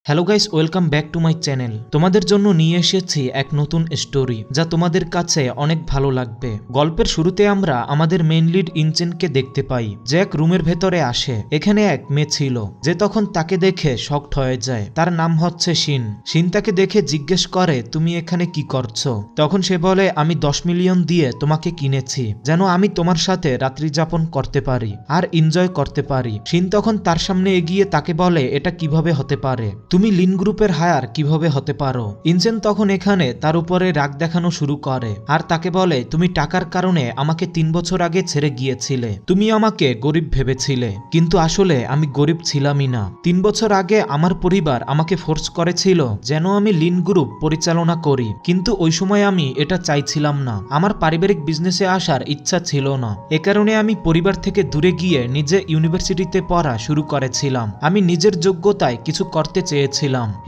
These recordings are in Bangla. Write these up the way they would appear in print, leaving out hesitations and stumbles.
Hello guys, welcome back to my channel. তোমাদের জন্য নিয়ে এসেছি এক নতুন স্টোরি যা তোমাদের কাছে অনেক ভালো লাগবে। গল্পের শুরুতে আমরা আমাদের মেইন লিড ইনচেনকে দেখতে পাই, যে এক রুমের ভেতরে আসে। এখানে এক মেয়ে ছিল যে তখন তাকে দেখে শকড হয়ে যায়। তার নাম হচ্ছে শিন। শিন তাকে দেখে জিজ্ঞেস করে, তুমি এখানে কি করছো? তখন সে বলে, আমি 10 মিলিয়ন দিয়ে তোমাকে কিনেছি যেন আমি তোমার সাথে রাত্রি যাপন করতে পারি আর এনজয় করতে পারি। শিন তখন তার সামনে এগিয়ে তাকে বলে, এটা কিভাবে হতে পারে? তুমি লিন গ্রুপের হায়ার কিভাবে হতে পারো? ইনচেন তখন এখানে তার উপরে রাগ দেখানো শুরু করে আর তাকে বলে, তুমি টাকার কারণে আমাকে 3 বছর আগে ছেড়ে গিয়েছিলে। তুমি আমাকে গরিব ভেবেছিলে, কিন্তু আসলে আমি গরিব ছিলামই না। 3 বছর আগে আমার পরিবার আমাকে ফোর্স করেছিল যেন আমি লিন গ্রুপ পরিচালনা করি, কিন্তু ওই সময় আমি এটা চাইছিলাম না। আমার পারিবারিক বিজনেসে আসার ইচ্ছা ছিল না। এ কারণে আমি পরিবার থেকে দূরে গিয়ে নিজে ইউনিভার্সিটিতে পড়া শুরু করেছিলাম। আমি নিজের যোগ্যতায় কিছু করতে চেয়েছিলাম।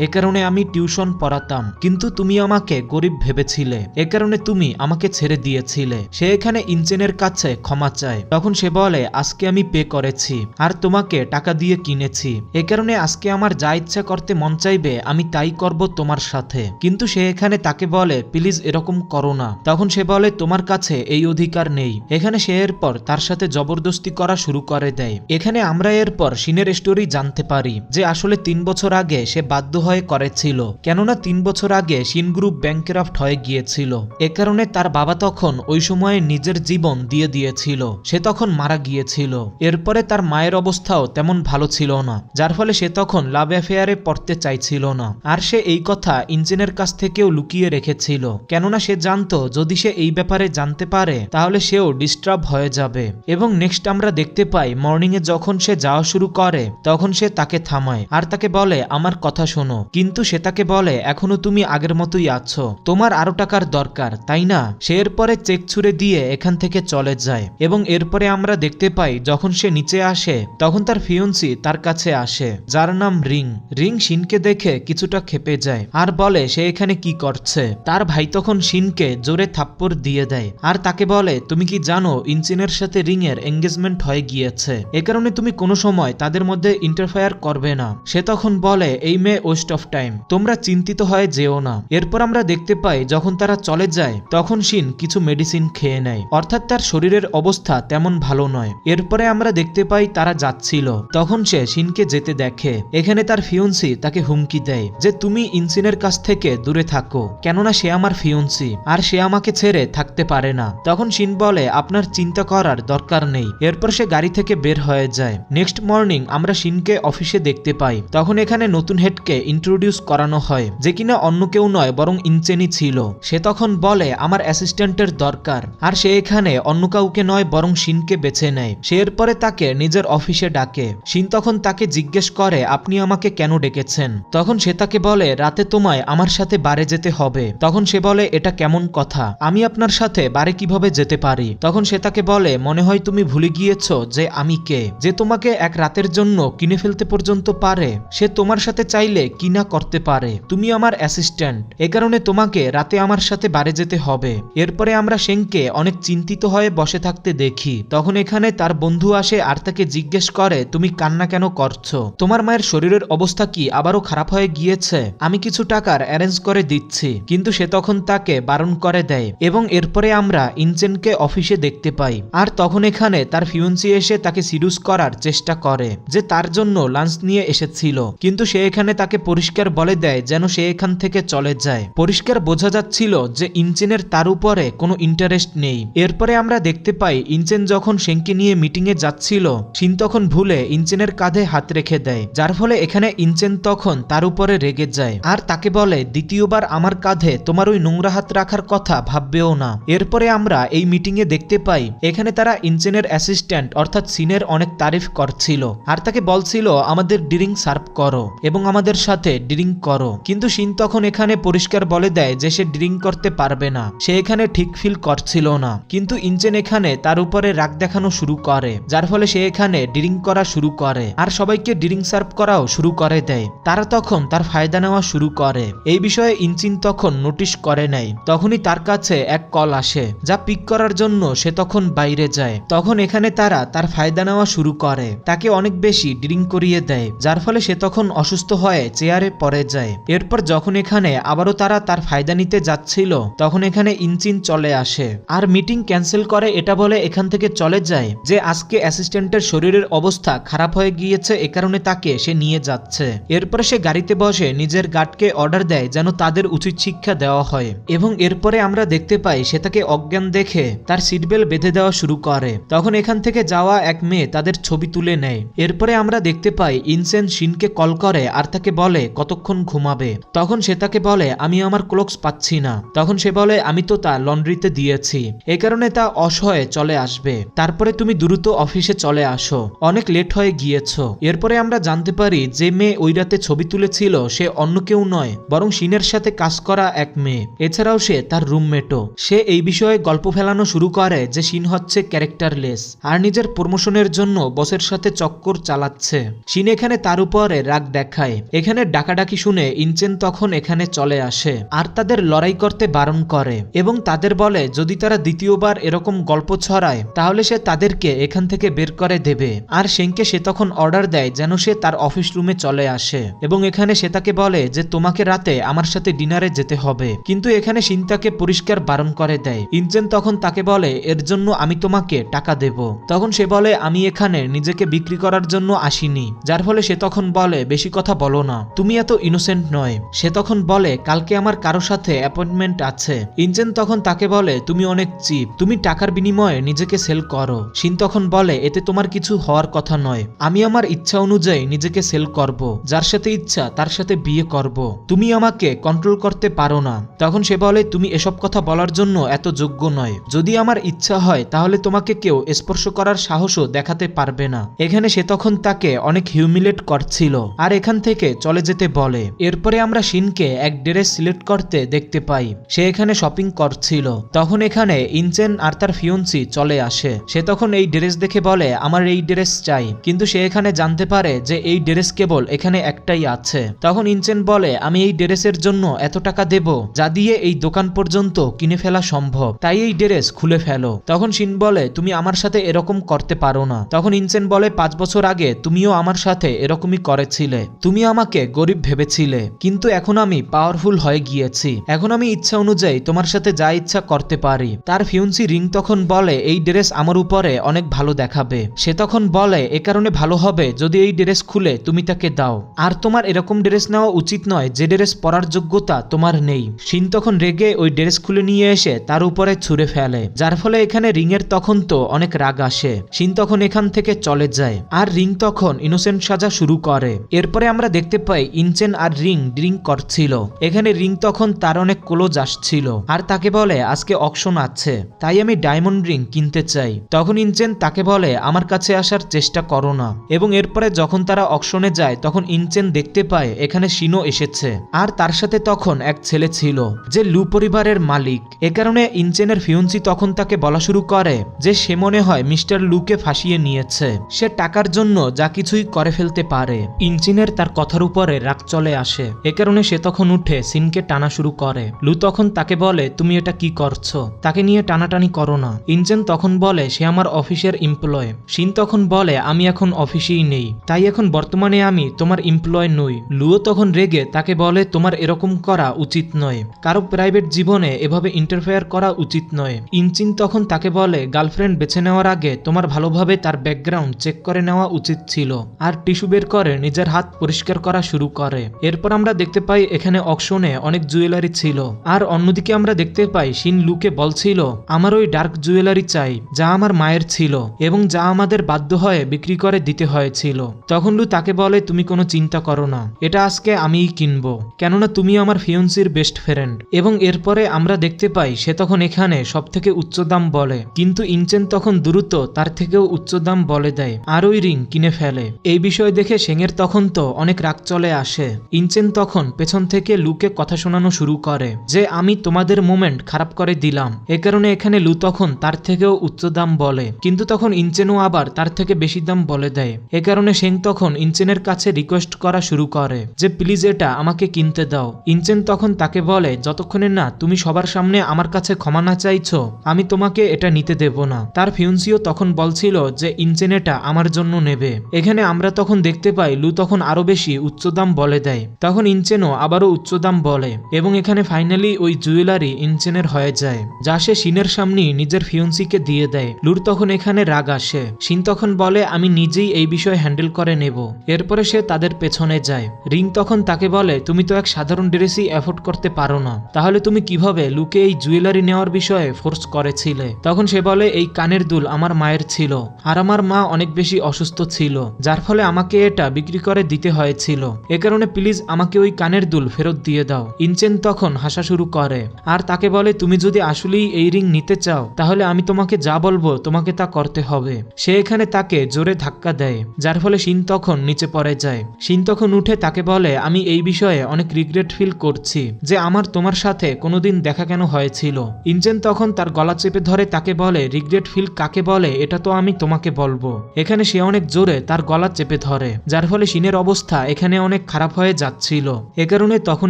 এ কারণে আমি টিউশন পড়াতাম, কিন্তু তুমি আমাকে গরিব ভেবেছিলে। এ কারণে তুমি আমাকে ছেড়ে দিয়েছিলে। সে এখানে ইনচেনের কাছে ক্ষমা চায়। তখন সে বলে, আজকে আমি পে করেছি আর তোমাকে টাকা দিয়ে কিনেছি। এ কারণে আজকে আমার যা ইচ্ছা করতে মন চাইবে আমি তাই করব তোমার সাথে। কিন্তু সে এখানে তাকে বলে, প্লিজ এরকম করো না। তখন সে বলে, তোমার কাছে এই অধিকার নেই। এখানে সে এরপর তার সাথে জবরদস্তি করা শুরু করে দেয়। এখানে আমরা এরপর শিনের স্টোরি জানতে পারি যে আসলে 3 বছর আগে সে বাধ্য হয়ে করেছিল, কেননা 3 বছর আগে শিন গ্রুপ ব্যাংকরাফট হয়ে গিয়েছিল। এ কারণে তার বাবা তখন ওই সময়ে নিজের জীবন দিয়ে দিয়েছিল। সে তখন মারা গিয়েছিল। এরপরে তার মায়ের অবস্থাও তেমন ভালো ছিল না, যার ফলে সে তখন লাভ অ্যাফেয়ারে পড়তে চাইছিল না। আর সে এই কথা ইনচেনের কাছ থেকেও লুকিয়ে রেখেছিল, কেননা সে জানতো যদি সে এই ব্যাপারে জানতে পারে তাহলে সেও ডিস্টার্ব হয়ে যাবে। এবং নেক্সট আমরা দেখতে পাই, মর্নিং এ যখন সে যাওয়া শুরু করে তখন সে তাকে থামায় আর তাকে বলে, আমার কথা শোনো। কিন্তু সে তাকে বলে, এখনো তুমি আগের মতোই আছো, তোমার আরো টাকার দরকার, তাই না? সে এরপরে চেক ছুড়ে দিয়ে এখান থেকে চলে যায়। এবং এরপরে আমরা দেখতে পাই যখন সে নিচে আসে তখন তার ফিয়ন্সি তার কাছে আসে, যার নাম রিং। রিং শিনকে দেখে কিছুটা ক্ষেপে যায় আর বলে সে এখানে কি করছে। তার ভাই তখন শিনকে জোরে থাপ্পড় দিয়ে দেয় আর তাকে বলে, তুমি কি জানো ইনচেনের সাথে রিং এর এঙ্গেজমেন্ট হয়ে গিয়েছে, এ কারণে তুমি কোনো সময় তাদের মধ্যে ইন্টারফেয়ার করবে না। সে তখন বলে, এই মেয়ে ওয়েস্ট অফ টাইম, তোমরা চিন্তিত হয়ে যেও না। এরপর আমরা দেখতে পাই যখন তারা চলে যায় তখন শিন কিছু মেডিসিন খেয়ে নেয়, অর্থাৎ তার শরীরের অবস্থা তেমন ভালো নয়। এরপরে আমরা দেখতে পাই তারা যাচ্ছিল, তখন সে শিনকে যেতে দেখে। এখানে তার ফিয়ন্সি তাকে হুমকি দেয় যে তুমি ইনচেনের কাছ থেকে দূরে থাকো, কেননা সে আমার ফিয়ন্সি আর সে আমাকে ছেড়ে থাকতে পারে না। তখন শিন বলে, আপনার চিন্তা করার দরকার নেই। এরপর সে গাড়ি থেকে বের হয়ে যায়। নেক্সট মর্নিং আমরা শিনকে অফিসে দেখতে পাই। তখন এখানে নতুন হেডকে ইন্ট্রোডিউস করানো হয়, যে কিনা অন্য কেউ নয় বরং ইনচেনই ছিল। সে তখন বলে, আমার অ্যাসিস্ট্যান্টের দরকার, আর সে এখানে অন্য কাউকে নয় বরং শিনকে বেছে নেয়। সে এরপরে তাকে নিজের অফিসে ডাকে। শিন তখন তাকে জিজ্ঞেস করে, আপনি আমাকে কেন ডেকেছেন? তখন সে তাকে বলে, রাতে তোমায় আমার সাথে বারে যেতে হবে। তখন সে বলে, এটা কেমন কথা? আমি আপনার সাথে বারে কিভাবে যেতে পারি? তখন সে তাকে বলে, মনে হয় তুমি ভুলে গিয়েছো যে আমি কে, যে তোমাকে এক রাতের জন্য কিনে ফেলতে পর্যন্ত পারে। সে তোমার সাথে চাইলে কি না করতে পারে। তুমি আমার অ্যাসিস্ট্যান্ট, এ কারণে তোমাকে রাতে আমার সাথে বারে যেতে হবে। এরপরে আমরা শেংকে অনেক চিন্তিত হয়ে বসে থাকতে দেখি। তখন এখানে তার বন্ধু আসে আর তাকে জিজ্ঞেস করে, তুমি কান্না কেন করছো? তোমার মায়ের শরীরের অবস্থা কি আবারও খারাপ হয়ে গিয়েছে? আমি কিছু টাকার অ্যারেঞ্জ করে দিচ্ছি। কিন্তু সে তখন তাকে বারণ করে দেয়। এবং এরপরে আমরা ইনচেনকে অফিসে দেখতে পাই। আর তখন এখানে তার ফিয়ন্সি এসে তাকে সিডিউস করার চেষ্টা করে, যে তার জন্য লাঞ্চ নিয়ে এসেছিল। কিন্তু সে এখানে তাকে পরিষ্কার বলে দেয় যেন সে এখান থেকে চলে যায়। পরিষ্কার বোঝা যাচ্ছিল যে ইনচেনের তার উপরে কোনো ইন্টারেস্ট নেই। এরপরে আমরা দেখতে পাই ইনচেন যখন শেংকে নিয়ে মিটিং এ যাচ্ছিল, শিন তখন ভুলে ইনচেনের কাঁধে হাত রেখে দেয়, যার ফলে এখানে ইনচেন তখন তার উপরে রেগে যায় আর তাকে বলে, দ্বিতীয়বার আমার কাঁধে তোমার ওই নোংরা হাত রাখার কথা ভাববেও না। এরপরে আমরা এই মিটিং এ দেখতে পাই এখানে তারা ইনচেনের অ্যাসিস্ট্যান্ট অর্থাৎ শিনের অনেক তারিফ করছিল আর তাকে বলছিল, আমাদের ড্রিঙ্ক সার্ভ করো এবং আমাদের সাথে ড্রিঙ্ক করো। কিন্তু শিন তখন এখানে পরিষ্কার বলে দেয় যে সে ড্রিঙ্ক করতে পারবে না। সে এখানে ঠিক ফিল করছিল না। কিন্তু ইনচেন এখানে তার উপরে রাগ দেখানো শুরু করে, যার ফলে সে এখানে ড্রিঙ্ক করা শুরু করে আর সবাইকে ড্রিঙ্ক সার্ভ করাও শুরু করে দেয়। তারা তখন তার ফায়দা নেওয়া শুরু করে। এই বিষয়ে ইনচেন তখন নোটিশ করে নেয়। তখনই তার কাছে এক কল আসে, যা পিক করার জন্য সে তখন বাইরে যায়। তখন এখানে তারা তার ফায়দা নেওয়া শুরু করে, তাকে অনেক বেশি ড্রিঙ্ক করিয়ে দেয়, যার ফলে সে তখন অসুস্থ হয়ে চেয়ারে পড়ে যায়। এরপর যখন এখানে আবারও তারা তার ফায়দা নিতে যাচ্ছিল তখন এখানে ইঞ্চিন চলে আসে আর মিটিং ক্যান্সেল করে এটা বলে এখান থেকে চলে যায় যে আজকে অ্যাসিস্ট্যান্টের শরীরের অবস্থা খারাপ হয়ে গিয়েছে, এ কারণে তাকে সে নিয়ে যাচ্ছে। এরপরে সে গাড়িতে বসে নিজের গার্ডকে অর্ডার দেয় যেন তাদের উচিত শিক্ষা দেওয়া হয় এবং এরপরে আমরা দেখতে পাই সে তাকে অজ্ঞান দেখে তার সিট বেল্ট বেঁধে দেওয়া শুরু করে। তখন এখান থেকে যাওয়া এক মেয়ে তাদের ছবি তুলে নেয়। এরপরে আমরা দেখতে পাই ইনসেন শিনকে কল করে আর তাকে বলে কতক্ষণ ঘুমাবে। তখন সে তাকে বলে আমি আমার ক্লোকস পাচ্ছি না। তখন সে বলে আমি তো তা লন্ড্রিতে দিয়েছি, এই কারণে তা অসহায় চলে আসবে। তারপরে তুমি দ্রুত অফিসে চলে আসো, অনেক লেট হয়ে গিয়েছ। এরপরে আমরা জানতে পারি যে মেয়ে ওই রাতে ছবি তুলেছিল সে অন্য কেউ নয় বরং শিনের সাথে কাজ করা এক মেয়ে, এছাড়াও সে তার রুমমেটও। সে এই বিষয়ে গল্প ফেলানো শুরু করে যে শিন হচ্ছে ক্যারেক্টারলেস আর নিজের প্রমোশনের জন্য বসের সাথে চক্কর চালাচ্ছে। শিন এখানে তার উপরে রাগ দেখায়। এখানে ডাকাডাকি শুনে ইনচেন তখন এখানে চলে আসে আর তাদের লড়াই করতে বারণ করে এবং তাদের বলে যদি তারা দ্বিতীয়বার এরকম গল্প ছড়ায় তাহলে সে তাদেরকে এখান থেকে বের করে দেবে। আর শেংকে সে তখন অর্ডার দেয় যেন সে তার অফিস রুমে চলে আসে এবং এখানে সে তাকে বলে যে তোমাকে রাতে আমার সাথে ডিনারে যেতে হবে, কিন্তু এখানে শিন তাকে পরিষ্কার বারণ করে দেয়। ইনচেন তখন তাকে বলে এর জন্য আমি তোমাকে টাকা দেব। তখন সে বলে আমি এখানে নিজেকে বিক্রি করার জন্য আসিনি, যার ফলে সে তখন বলে বেশি কথা বলো না, তুমি এত ইনোসেন্ট নয়। সে তখন বলে কালকে আমার কারো সাথে অ্যাপয়েন্টমেন্ট আছে। ইনচেন তখন তাকে বলে তুমি অনেক চিপ, তুমি টাকার বিনিময়ে নিজেকে সেল করো। শিন তখন বলে এতে তোমার কিছু হওয়ার কথা নয়, আমি আমার ইচ্ছা অনুযায়ী নিজেকে সেল করব, যার সাথে ইচ্ছা তার সাথে বিয়ে করব, তুমি আমাকে কন্ট্রোল করতে পারো না। তখন সে বলে তুমি এসব কথা বলার জন্য এত যোগ্য নয়, যদি আমার ইচ্ছা হয় তাহলে তোমাকে কেউ স্পর্শ করার সাহসও দেখাতে পারবে না। এখানে সে তখন তাকে অনেক হিউমিলেট করছিল আর এখান থেকে চলে যেতে বলে। এরপরে আমরা শিনকে এক ড্রেস সিলেক্ট করতে দেখতে পাই, সে এখানে শপিং করছিল। তখন এখানে ইনচেন আর তার ফিয়ন্সি চলে আসে। সে তখন এই ড্রেস দেখে বলে আমার এই ড্রেস চাই, কিন্তু সে এখানে জানতে পারে যে এই ড্রেস কেবল এখানে একটাই আছে। তখন ইনচেন বলে আমি এই ড্রেসের জন্য এত টাকা দেব যা দিয়ে এই দোকান পর্যন্ত কিনে ফেলা সম্ভব, তাই এই ড্রেস খুলে ফেলো। তখন শিন বলে তুমি আমার সাথে এরকম করতে পারো না। তখন ইনচেন বলে 5 বছর আগে তুমিও আমার সাথে এরকমই করেছিলে, তুমি আমাকে গরিব ভেবেছিলে, কিন্তু এখন আমি পাওয়ারফুল হয়ে গিয়েছি, এখন আমি ইচ্ছা অনুযায়ী তোমার সাথে যা ইচ্ছা করতে পারি। তার ফিউন্সি রিং তখন বলে এই ড্রেস আমার উপরে অনেক ভালো দেখাবে। সে তখন বলে এ কারণে ভালো হবে যদি এই ড্রেস খুলে তুমি তাকে দাও, আর তোমার এরকম ড্রেস নেওয়া উচিত নয় যে ড্রেস পরার যোগ্যতা তোমার নেই। শিন তখন রেগে ওই ড্রেস খুলে নিয়ে এসে তার উপরে ছুঁড়ে ফেলে, যার ফলে এখানে রিং এর তখন তো অনেক রাগ আসে। শিন তখন এখান থেকে চলে যায় আর রিং তখন ইনোসেন্ট সাজা শুরু করে। এরপরে আমরা দেখতে পাই ইনচেন আর রিং ড্রিঙ্ক করছিল। এখানে রিং তখন তার অনেক ক্লোজ আসছিল আর তাকে বলে আজকে অকশন আছে, তাই আমি ডায়মন্ড রিং কিনতে চাই। তখন ইনচেন তাকে বলে আমার কাছে আসার চেষ্টা করো না। এবং এরপরে যখন তারা অকশনে যায় তখন ইনচেন দেখতে পায় এখানে শিনো এসেছে আর তার সাথে তখন এক ছেলে ছিল যে লু পরিবারের মালিক। এ কারণে ইনচেনের ফিয়ন্সি তখন তাকে বলা শুরু করে যে সে মনে হয় মিস্টার লুকে ফাঁসিয়ে নিয়েছে, সে টাকার জন্য যা কিছুই করে ফেলতে পারে। ইনচেনের তার কথার উপরে রাগ চলে আসে, এ কারণে সে তখন উঠে সিনকে টানা শুরু করে। লু তখন তাকে বলে তুমি এটা কি করছো, তাকে নিয়ে টানাটানি করো না। ইনচেন তখন বলে সে আমার অফিসের এমপ্লয়। শিন তখন বলে আমি এখন অফিসেই নেই, তাই এখন বর্তমানে আমি তোমার এমপ্লয় নই। লুও তখন রেগে তাকে বলে তোমার এরকম করা উচিত নয়, কারো প্রাইভেট জীবনে এভাবে ইন্টারফেয়ার করা উচিত নয়। ইনচিন তখন তাকে বলে গার্লফ্রেন্ড বেছে নেওয়ার আগে তোমার ভালোভাবে তার ব্যাকগ্রাউন্ড চেক করে নেওয়া উচিত ছিল, আর টিস্যু বের করে নিজের হাত পরিষ্কার করা শুরু করে। এরপর আমরা দেখতে পাই এখানে অকশনে অনেক জুয়েলারি ছিল, আর অন্যদিকে আমরা দেখতে পাই শিন লুকে বলছিল আমার ওই ডার্ক জুয়েলারি চাই যা আমার মায়ের ছিল এবং যা আমাদের বাধ্য হয়ে বিক্রি করে দিতে হয়েছিল। তখন লু তাকে বলে তুমি কোনো চিন্তা করো না, এটা আজকে আমিই কিনবো, কেননা তুমি আমার ফিয়ন্সির বেস্ট ফ্রেন্ড। এবং এরপরে আমরা দেখতে পাই সে তখন এখানে সব থেকে উচ্চ দাম বলে, কিন্তু ইনচেন তখন দ্রুত তার থেকেও উচ্চ দাম বলে দেয় আর ওই রিং কিনে ফেলে। এই বিষয় দেখে শেংয়ের তখন তো অনেক রাগ চলে আসে। ইনচেন তখন পেছন থেকে লুকে কথা শোনানো শুরু করে যে আমি তোমাদের মোমেন্ট খারাপ করে দিলাম, এ কারণে এখানে লু তখন তার থেকেও উচ্চ দাম বলে, কিন্তু তখন ইনচেনও আবার তার থেকে বেশি দাম বলে দেয়। এ কারণে শেং তখন ইনচেনের কাছে রিকোয়েস্ট করা শুরু করে যে প্লিজ এটা আমাকে কিনতে দাও। ইনচেন তখন তাকে বলে যতক্ষণে না তুমি সবার সামনে আমার কাছে ক্ষমা না চাইছো আমি তোমাকে এটা নিতে দেব না। তার ফিয়ন্সিও তখন বলছিল যে ইনচেন এটা আমার জন্য নেবে। এখানে আমরা তখন দেখতে পাই লু তখন আরো বেশি উচ্চ দাম বলে দেয়। তখন ইনচেনও আবারও উচ্চ দাম বলে এবং এখানে ফাইনালি ওই জুয়েলারি ইনচেনের হয়ে যায়, যা সে শিনের সামনে নিজের ফিয়ন্সিকে দিয়ে দেয়। লুর তখন এখানে রাগ আসে। শিন তখন বলে আমি নিজেই এই বিষয় হ্যান্ডেল করে নেব। এরপরে সে তাদের পেছনে যায়। রিং তখন তাকে বলে তুমি তো এক সাধারণ ড্রেসই অ্যাফোর্ড করতে পারো না, তাহলে তুমি কিভাবে লুকে এই জুয়েলারি নেওয়ার বিষয়ে ফোর্স করেছিলে? তখন সে বলে এই কানের দুল আমার মায়ের ছিল আর আমার মা অনেক বেশি অসুস্থ ছিল, যার ফলে আমাকে এটা বিক্রি করে দিতে হয়েছিল। এ কারণে প্লিজ আমাকে ওই কানের দুল ফেরত দিয়ে দাও। ইনচেন তখন হাসা শুরু করে আর তাকে বলে তুমি যদি আসলেই এই রিং নিতে চাও তাহলে আমি তোমাকে যা বলবো তোমাকে তা করতে হবে। সে এখানে তাকে জোরে ধাক্কা দেয়, যার ফলে শিন তখন নিচে পড়ে যায়। শিন তখন উঠে তাকে বলে আমি এই বিষয়ে অনেক রিগ্রেট ফিল করছি যে আমার তোমার সাথে কোনোদিন দেখা কেন হয়েছিল। ইনচেন তখন তার গলা চেপে ধরে তাকে বলে রিগ্রেট ফিল কাকে বলে এটা তো আমি তোমাকে বলবো। এখানে সে অনেক জোরে তার গলা চেপে ধরে, যার ফলে শিনের অবস্থা এখানে অনেক খারাপ হয়ে যাচ্ছিল। এ কারণে তখন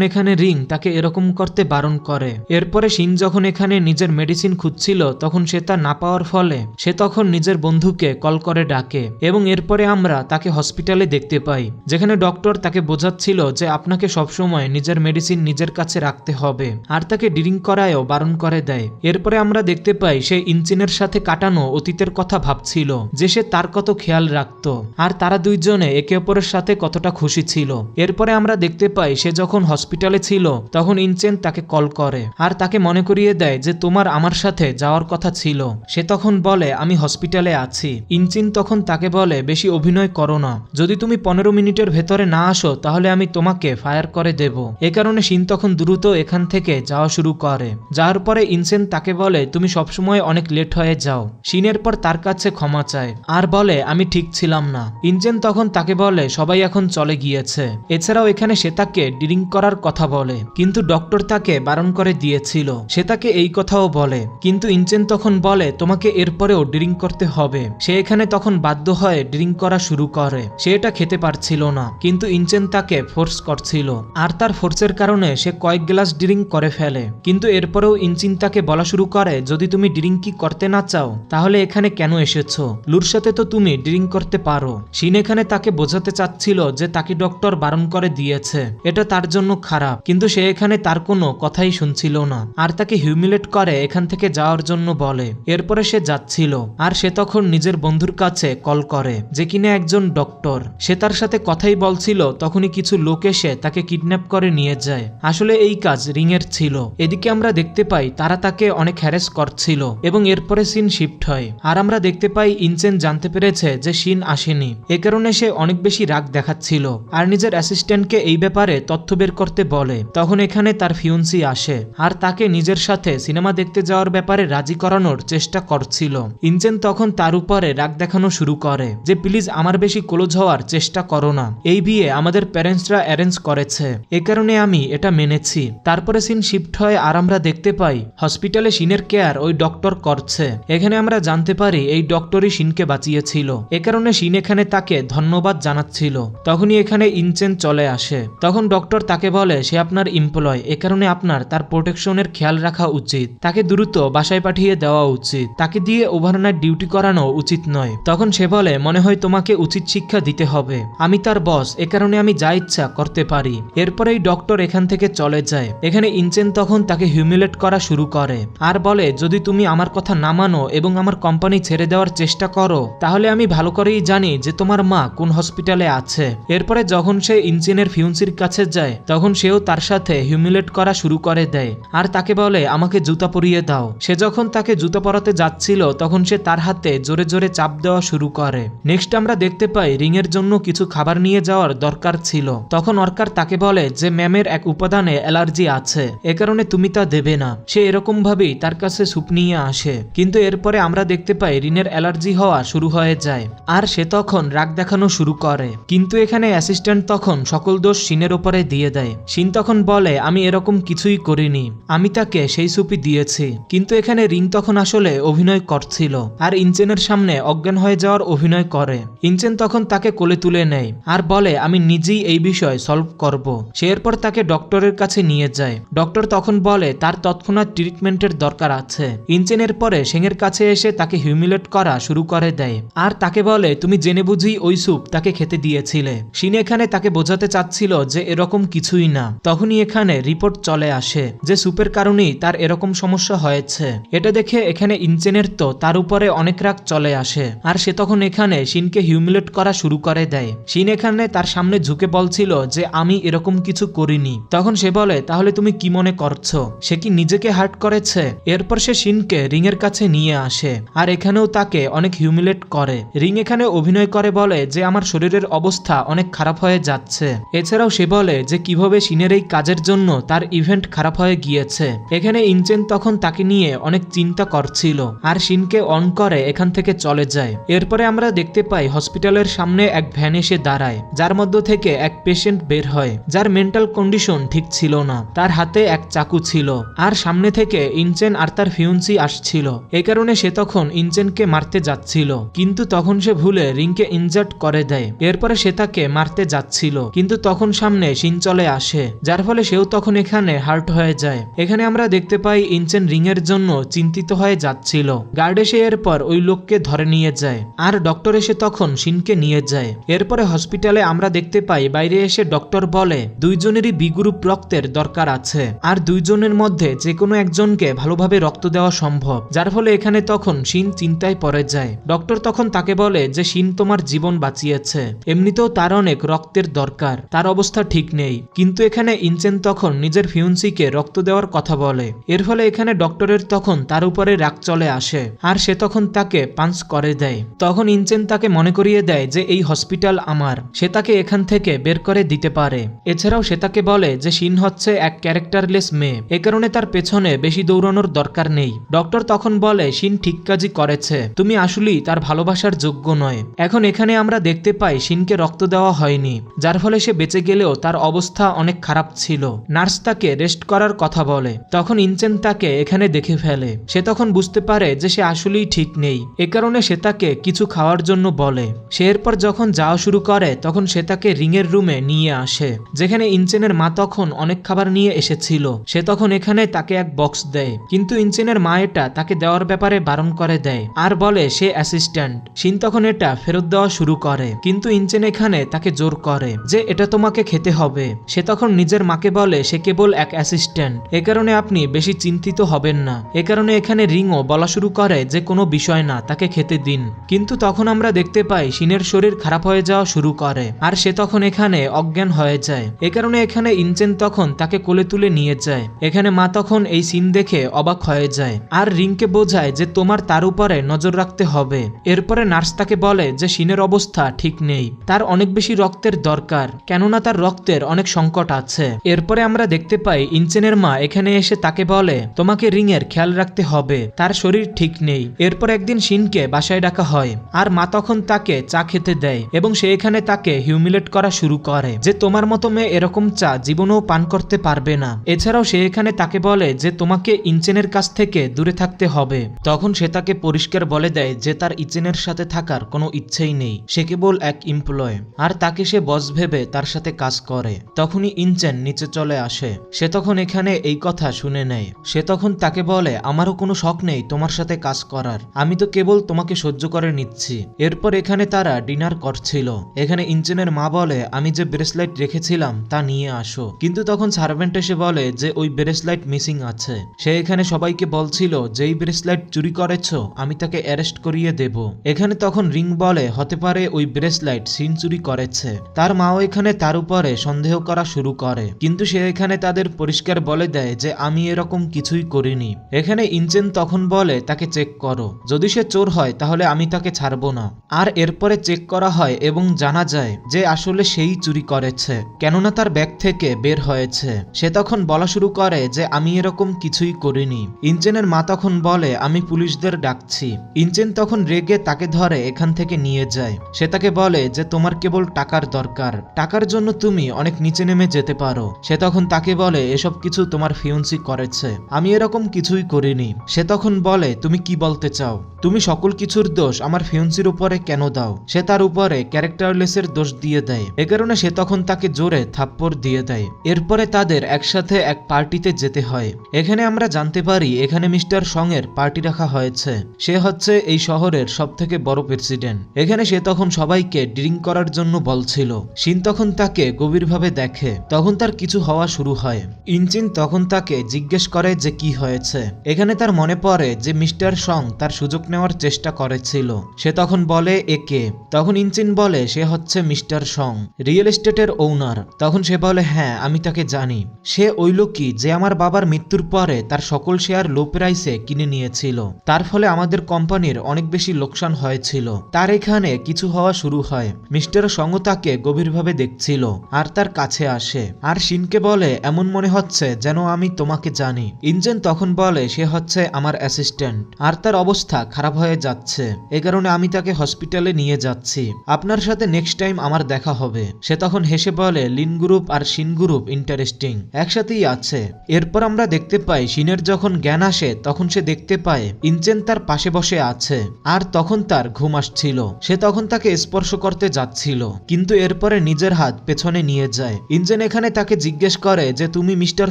এখানে রিং তাকে এরকম করতে বারণ করে। এরপরে শিন যখন এখানে নিজের মেডিসিন খুঁজছিল তখন সে তা না পাওয়ার ফলে সে তখন নিজের বন্ধুকে কল করে ডাকে এবং এরপরে আমরা তাকে হসপিটালে দেখতে পাই, যেখানে ডক্টর তাকে বোঝাচ্ছিল যে আপনাকে সবসময় নিজের মেডিসিন নিজের কাছে রাখতে হবে আর তাকে ড্রিঙ্ক করায়ও বারণ করে দেয়। এরপরে আমরা দেখতে পাই সে ইনচিনের সাথে কাটানো অতীতের কথা ভাবছিল, যে সে তার কত খেয়াল রাখত আর তারা দুইজনে একে অপরের সাথে কতটা খুশি ছিল। এরপরে আমরা দেখতে পাই সে যখন হসপিটালে ছিল তখন ইনচেন তাকে কল করে আর তাকে মনে করিয়ে দেয় যে তোমার আমার সাথে যাওয়ার কথা ছিল। সে তখন বলে আমি হসপিটালে আছি। ইনচিন তখন তাকে বলে বেশি অভিনয় করো না, যদি তুমি 15 মিনিটের ভেতরে না আসো তাহলে আমি তোমাকে ফায়ার করে দেব। এ কারণে শিন তখন দ্রুত এখান থেকে যাওয়া শুরু করে। যাওয়ার পরে ইনচেন তাকে বলে তুমি সবসময় অনেক লেট হয়ে যাও। শিনের পর তার কাছে ক্ষমা চায় আর বলে আমি ঠিক ছিলাম না। ইনচেন তখন তাকে বলে সবাই এখন চলে গিয়েছে। এছাড়াও এখানে সে তাকে ড্রিঙ্ক করার কথা বলে, কিন্তু ডক্টর তাকে বারণ করে দিয়েছিল। সে তাকে এই কথাও বলে, কিন্তু ইনচেন তখন বলে তোমাকে এরপরেও ড্রিঙ্ক করতে হবে। সে এখানে তখন বাধ্য হয়ে ড্রিঙ্ক করা শুরু করে। সে এটা খেতে পারছিল না, কিন্তু ইনচেন তাকে ফোর্স করছিল আর তার ফোর্সের কারণে সে কয়েক গ্লাস ড্রিঙ্ক করে ফেলে। কিন্তু এরপরেও ইনচিন তাকে বলা শুরু করে যদি তুমি ড্রিঙ্কই করতে না চাও তাহলে এখানে কেন এসেছো? লুর সাথে তো তুমি ড্রিঙ্ক করতে পারো। শিন এখানে তাকে বোঝাতে চাচ্ছিল যে তাকে ডক্টর বারণ করে দিয়েছে, এটা তার জন্য খারাপ, কিন্তু সে এখানে তার কোনো কথাই শুনছিল না আর তাকে হিউমিলেট করে এখান থেকে যাওয়ার জন্য বলে। এরপরে সে যাচ্ছিল আর সে তখন নিজের বন্ধুর কাছে কল করে যে কিনা একজন ডক্টর। সে তার সাথে কথাই বলছিল তখনই কিছু লোক এসে তাকে কিডন্যাপ করে নিয়ে যায়। আসলে এই কাজ রিং এর ছিল। এদিকে আমরা দেখতে পাই তারা তাকে অনেক হ্যারেস করছিল এবং এরপরে সিন শিফট হয় আর আমরা দেখতে পাই ইনচেন জানতে পেরেছে যে শিন আসেনি। এ কারণে সে অনেক বেশি রাগ দেখাচ্ছিল আর নিজের অ্যাসিস্ট্যান্টকে এই ব্যাপারে তথ্য বের করতে বলে। তখন এখানে তার ফিয়ন্সি আসে আর তাকে নিজের সাথে সিনেমা দেখতে যাওয়ার ব্যাপারে রাজি করানোর চেষ্টা করছিল। ইনচেন তখন তার উপরে রাগ দেখানো শুরু করে যে প্লিজ আমার বেশি ক্লোজ হওয়ার চেষ্টা করো না, এই বিয়ে আমাদের প্যারেন্টসরা অ্যারেঞ্জ করেছে, এ কারণে আমি এটা মেনেছি। তারপরে সিন শিফট হয় আর আমরা দেখতে পাই হসপিটালে শিনের কেয়ার ওই ডক্টর করছে। এখানে আমরা জানতে পারি এই ডক্টরই শিনকে বাঁচিয়েছিল। এ কারণে শিন এখানে তাকে ধন্যবাদ জানাচ্ছিল। তখনই এখানে ইনচেন চলে আসে। তখন ডক্টর তাকে বলে সে আপনার এমপ্লয়, এ কারণে আপনার তার প্রোটেকশনের খেয়াল রাখা উচিত, তাকে দ্রুত বাসায় পাঠিয়ে দেওয়া উচিত, তাকে দিয়ে ওভারনাইট ডিউটি করানো উচিত নয়। তখন সে বলে মনে হয় তোমাকে উচিত শিক্ষা দিতে হবে, আমি তার বস, এ কারণে আমি যা ইচ্ছা করতে পারি। এরপরেই ডক্টর এখান থেকে চলে যায়। এখানে ইনচেন তখন তাকে হিউমিলেট করা শুরু করে আর বলে যদি তুমি আমার কথা না মানো এবং আমার কোম্পানি ছেড়ে দেওয়ার চেষ্টা করো তাহলে আমি ভালো করেই জানি যে তোমার মা কোন হসপিটালে আছে। এরপরে যখন সে ইনচেনের ফিয়ন্সির কাছে যায় তখন সেও তার সাথে হিউমিলেট করা শুরু করে দেয় আর তাকে বলে আমাকে জুতা পরিয়ে দাও। সে যখন তাকে জুতা পরাতে যাচ্ছিল তখন সে তার হাতে জোরে জোরে চাপ দেওয়া শুরু করে। নেক্সট আমরা দেখতে পাই রিং এর জন্য কিছু খাবার নিয়ে যাওয়ার দরকার ছিল। তখন অর্কার তাকে বলে যে ম্যামের এক উপাদানে অ্যালার্জি আছে, এ কারণে তুমি তা দেবে না। সে এরকম ভাবেই তার কাছে স্যুপ নিয়ে আসে, কিন্তু এরপরে আমরা দেখতে পাই রিনের অ্যালার্জি হওয়া শুরু হয়ে যায় আর সে তখন রাগ দেখানো শুরু করে। কিন্তু এখানে অ্যাসিস্ট্যান্ট তখন সকল দোষ শিনের উপরে দিয়ে দেয়। শিন তখন বলে আমি এরকম কিছুই করিনি, আমি তাকে সেই স্যুপই দিয়েছি। কিন্তু এখানে রিং তখন আসলে অভিনয় করছিল আর ইনচেনের সামনে অজ্ঞান হয়ে যাওয়ার অভিনয় করে। ইনচেন তখন তাকে কোলে তুলে নেয় আর বলে আমি নিজেই এই বিষয় সলভ করব। সে এরপর তাকে ডক্টরের কাছে নিয়ে যায়। ডক্টর তখন বলে তার তৎক্ষণাৎ ট্রিটমেন্টের দরকার আছে। ইনচেনের পরে সেঙের কাছে এসে তাকে হিউমিলেট করা শুরু করে দেয় আর তাকে বলে তুমি জেনে বুঝি ওই স্যুপ তাকে খেতে দিয়েছিলে, শিন এখানে তাকে বোঝাতে চাচ্ছিল যে এরকম কিছুই না। তখনই এখানে রিপোর্ট চলে আসে যে সুপের কারণেই তার এরকম সমস্যা হয়েছে। এটা দেখে এখানে ইনচেনের তো তার উপরে অনেক রাগ চলে আসে, আর সে তখন এখানে শিনকে হিউমিলেট করা শুরু করে দেয়। শিন এখানে তার সামনে ঝুঁকে বলছিল যে আমি এরকম কিছু করিনি। তখন সে বলে, তাহলে তুমি কি মনে করছো, সে কি নিজেকে হার্ট করেছে? এরপর সে শিনকে রিং এর কাছে নিয়ে আসে, আর এখানেও তাকে অনেক হিউমিলেট করে। রিং এখানে অভিনয় করে বলে যে আমার শরীরের অবস্থা অনেক খারাপ হয়ে যাচ্ছে। এছাড়াও সে বলে যে কিভাবে শিনের এই কাজের জন্য তার ইভেন্ট খারাপ হয়ে গিয়েছে। এখানে ইনচেন তখন তাকে নিয়ে অনেক চিন্তা করছিল, আর শিনকে অন করে এখান থেকে চলে যায়। এরপরে আমরা দেখতে পাই হসপিটালের সামনে এক ভ্যান এসে দাঁড়ায়, যার মধ্য থেকে এক পেশেন্ট বের হয়, যার মেন্টাল কন্ডিশন ঠিক ছিল না। তার হাতে এক চাকু ছিল, আর সামনে থেকে ইনচেন আর তার ফিউন্সি আসছিল। এই কারণে সে তখন ইনচেনকে মারতে যাচ্ছিল, কিন্তু তখন সে ভুলে রিংকে ইনজার্ট করে দেয়। এরপরে সে তাকে মারতে যাচ্ছিল, কিন্তু তখন সামনে শিন চলে আসে, যার ফলে সেও তখন এখানে হার্ট হয়ে যায়। এখানে আমরা দেখতে পাই ইনচেন রিং এর জন্য চিন্তিত হয়ে যাচ্ছিল। গার্ড এসে এরপর ওই লোককে ধরে নিয়ে যায়, আর ডক্টর এসে তখন শিনকে নিয়ে যায়। এরপরে হসপিটালে আমরা দেখতে পাই বাইরে এসে ডক্টর বলে দুইজনেরই বি গ্রুপ রক্তের দরকার আছে, আর দুইজনের মধ্যে যে কোনো একজনকে ভালোভাবে রক্ত দেওয়া সম্ভব। যার ফলে এখানে তখন শিন চিন্তায় পড়ে যায়। ডক্টর তখন তাকে বলে যে শিন তোমার জীবন বাঁচিয়েছে, এমনিতেও তার অনেক রক্তের দরকার, তার অবস্থা ঠিক নেই। কিন্তু এখানে ইনচেন তখন নিজের ফিউন্সিকে রক্ত দেওয়ার কথা বলে। এর ফলে এখানে ডক্টরের তখন তার উপরে রাগ চলে আসে, আর সে তখন তাকে পাঞ্চ করে দেয়। তখন ইনচেন তাকে মনে করিয়ে দেয় যে এই হসপিটাল আমার, সে তাকে এখান থেকে বের করে দিতে পারে। এছাড়াও সে তাকে বলে যে শিন হচ্ছে এক ক্যারেক্টারলেস মেয়ে, এ কারণে তার পেছনে বেশি দৌড়ানোর দরকার নেই। ডক্টর তখন বলে শিন ঠিক কাজই করেছে, তুমি আসলেই তার ভালোবাসার যোগ্য নয়। এখন এখানে আমরা দেখতে পাই শিনকে রক্ত দেওয়া হয়নি, যার ফলে সে বেঁচে গেলেও তার অবস্থা অনেক খারাপ ছিল। নার্স তাকে রেস্ট করার কথা বলে। তখন ইনচেন তাকে এখানে দেখে ফেলে। সে তখন বুঝতে পারে যে সে আসলেই ঠিক নেই, এ কারণে সে তাকে কিছু খাওয়ার জন্য বলে। সে এরপর যখন যাওয়া শুরু করে তখন সে তাকে রিংয়ের রুমে নিয়ে আসে, যেখানে ইনচেনের মা তখন অনেক খাবার নিয়ে এসেছিল। সে তখন এখানে তাকে এক বক্স দেয়, কিন্তু ইনচেনের মা এটা তাকে দেওয়ার ব্যাপারে বারণ করে দেয়, আর বলে সে অ্যাসিস্ট্যান্ট। শিন তখন এটা ফেরত দেওয়া শুরু করে, কিন্তু ইনচেন এখানে তাকে জোর করে যে এটা তোমাকে খেতে হবে। সে তখন নিজের মাকে বলে সে কেবল এক অ্যাসিস্ট্যান্ট, এ কারণে আপনি বেশি চিন্তিত হবেন না। এ কারণে এখানে রিংও বলা শুরু করে যে কোনো বিষয় না, তাকে খেতে দিন। কিন্তু তখন আমরা দেখতে পাই শিনের শরীর খারাপ হয়ে যাওয়া শুরু করে, আর সে তখন এখানে অজ্ঞান হয়ে যায়। এ কারণে এখানে ইনচেন তখন তাকে কোলে তুলে নিয়ে যায়। এখানে মা তখন এই সিন দেখে অবাক হয়ে যায়, আর রিংকে বোঝায় যে তোমার তার উপরে নজর রাখতে হবে। এরপরে নার্স তাকে বলে যে শিনের অবস্থা ঠিক নেই, তার অনেক বেশি রক্তের দরকার, কেননা তার রক্তের অনেক সংকট আছে। এরপরে আমরা দেখতে পাই ইনচেনের মা এখানে এসে তাকে বলে তোমাকে রিং এর খেয়াল রাখতে হবে, তার শরীর ঠিক নেই। এরপর একদিন শিনকে বাসায় ডাকা হয়, আর মা তখন তাকে চা খেতে দেয়, এবং সে এখানে তাকে হিউমিলেট করা শুরু করে যে তোমার মতো মেয়ে এরকম চা জীবনেও পান করতে পারবে না। এছাড়াও সে এখানে তাকে বলে যে তোমাকে ইনচেনের কাছ থেকে দূরে থাকতে হবে। তখন সে তাকে পরিষ্কার বলে দেয় যে তার ইনচেনের সাথে থাকার কোনো ইচ্ছেই নেই, সে কেবল এক এমপ্লয়, আর তাকে সে বস ভেবে তার সাথে কাজ করে। তখনই ইনচেন নিচে চলে আসে। সে তখন এখানে এই কথা শুনে নেয়। সে তখন তাকে বলে আমারও কোনো শখ নেই তোমার সাথে কাজ করার, আমি তো কেবল তোমাকে সহ্য করে নিচ্ছি। এরপর এখানে তারা ডিনার করছিল। এখানে ইনচেনের মা বলে আমি যে ব্রেসলাইট রেখেছিলাম তা নিয়ে আসো, কিন্তু তখন সার্ভেন্ট এসে বলে যে ওই ব্রেসলাইট মিসিং আছে। সে এখানে সবাইকে বলছিল যেই ব্রেসলাইট চুরি করেছো আমি তাকে অ্যারেস্ট করিয়ে দেব। এখানে তখন রিং বলে হতে পারে ওই ব্রেসলাইট শিন চুরি করেছে। তার মাও এখানে তার উপরে সন্দেহ করা শুরু করে, কিন্তু সে এখানে তাদের পরিষ্কার বলে দেয় যে আমি এরকম কিছুই করিনি। এখানে ইনচেন তখন বলে তাকে চেক করো, যদি সে চোর হয় তাহলে আমি তাকে ছাড়বো না। আর এরপরে চেক করা হয় এবং জানা যায় যে আসলে সেই চুরি করেছে, কেননা তার ব্যাগ থেকে বের হয়েছে। সে তখন বলা শুরু করে যে আমি এরকম কিছুই করিনি। ইনচেনের মা তখন বলে আমি পুলিশদের ডাকছি। ইনচেন তখন রেগে তাকে ধরে এখান থেকে নিয়ে যায়। সে তাকে বলে যে তোমার কেবল টাকার দরকার, টাকার জন্য তুমি অনেক নিচে নেমে যেতে পারো। সে তখন তাকে বলে এসব কিছু তোমার ফিউন্সি করেছে, আমি এরকম কিছুই করিনি। সে তখন বলে তুমি কি বলতে চাও, তুমি সকল কিছুর দোষ আমার ফিউন্সির উপরে কেন দাও? সে তার উপরে ক্যারেক্টারলেসের দোষ দিয়ে দেয়। এ কারণে সে তখন তাকে জোরে থাপ্পড় দিয়ে দেয়। এরপরে তাদের একসাথে এক পার্টিতে যেতে হয়। এখানে আমরা জানতে পারি এখানে মিস্টার সং এর পার্টি রাখা হয়েছে। সে হচ্ছে এই শহরের সব থেকে বড় প্রেসিডেন্ট। এখানে সে তখন সবাইকে ড্রিঙ্ক করার জন্য বলছিল। শিন তখন তাকে গভীরভাবে দেখে, তখন তার কিছু হওয়া শুরু হয়। ইনচিন তখন তাকে জিজ্ঞেস করে যে কি হয়েছে। এখানে তার মনে পড়ে যে মিস্টার সং তার সুযোগ নেওয়ার চেষ্টা করেছিল। সে তখন বলে একে। তখন ইনচিন বলে সে হচ্ছে মিস্টার সং, রিয়েল এস্টেটের ওনার। তখন সে বলে হ্যাঁ আমি তাকে জানি। সে ওই লোকই যে আমার বাবার মৃত্যুর পরে তার সকল শেয়ার লো প্রাইসে কিনে নিয়েছিল। তার ফলে আমাদের কোম্পানির অনেক বেশি লোকসান হয়েছিল। তার এখানে কিছু হওয়া শুরু হয়। মিস্টার সং তাকে গভীরভাবে দেখছিল আর তার কাছে আসে আর শিনকে বলে এমন মনে হচ্ছে যেন আমি তোমাকে জানি। ইনজেন তখন বলে সে হচ্ছে আমার অ্যাসিস্ট্যান্ট আর তার অবস্থা খারাপ হয়ে যাচ্ছে, এ কারণে আমি তাকে হসপিটালে নিয়ে যাচ্ছি। আপনার সাথে নেক্সট টাইম আমার দেখা হবে। সে তখন হেসে বলে লিন গ্রুপ আর শিন গ্রুপ ইন্টারেস্টিং, একসাথেই আছে। এরপর আমরা দেখতে পাই শিনের যখন জ্ঞান আসে তখন সে দেখতে পায় ইনচেন তার পাশে বসে আছে আর তখন তার ঘুম আসছিল। সে তখন তাকে স্পর্শ করতে যাচ্ছিল কিন্তু এরপরে নিজের হাত পেছনে নিয়ে যায়। ইনচেন এখানে তাকে জিজ্ঞেস করে যে তুমি মিস্টার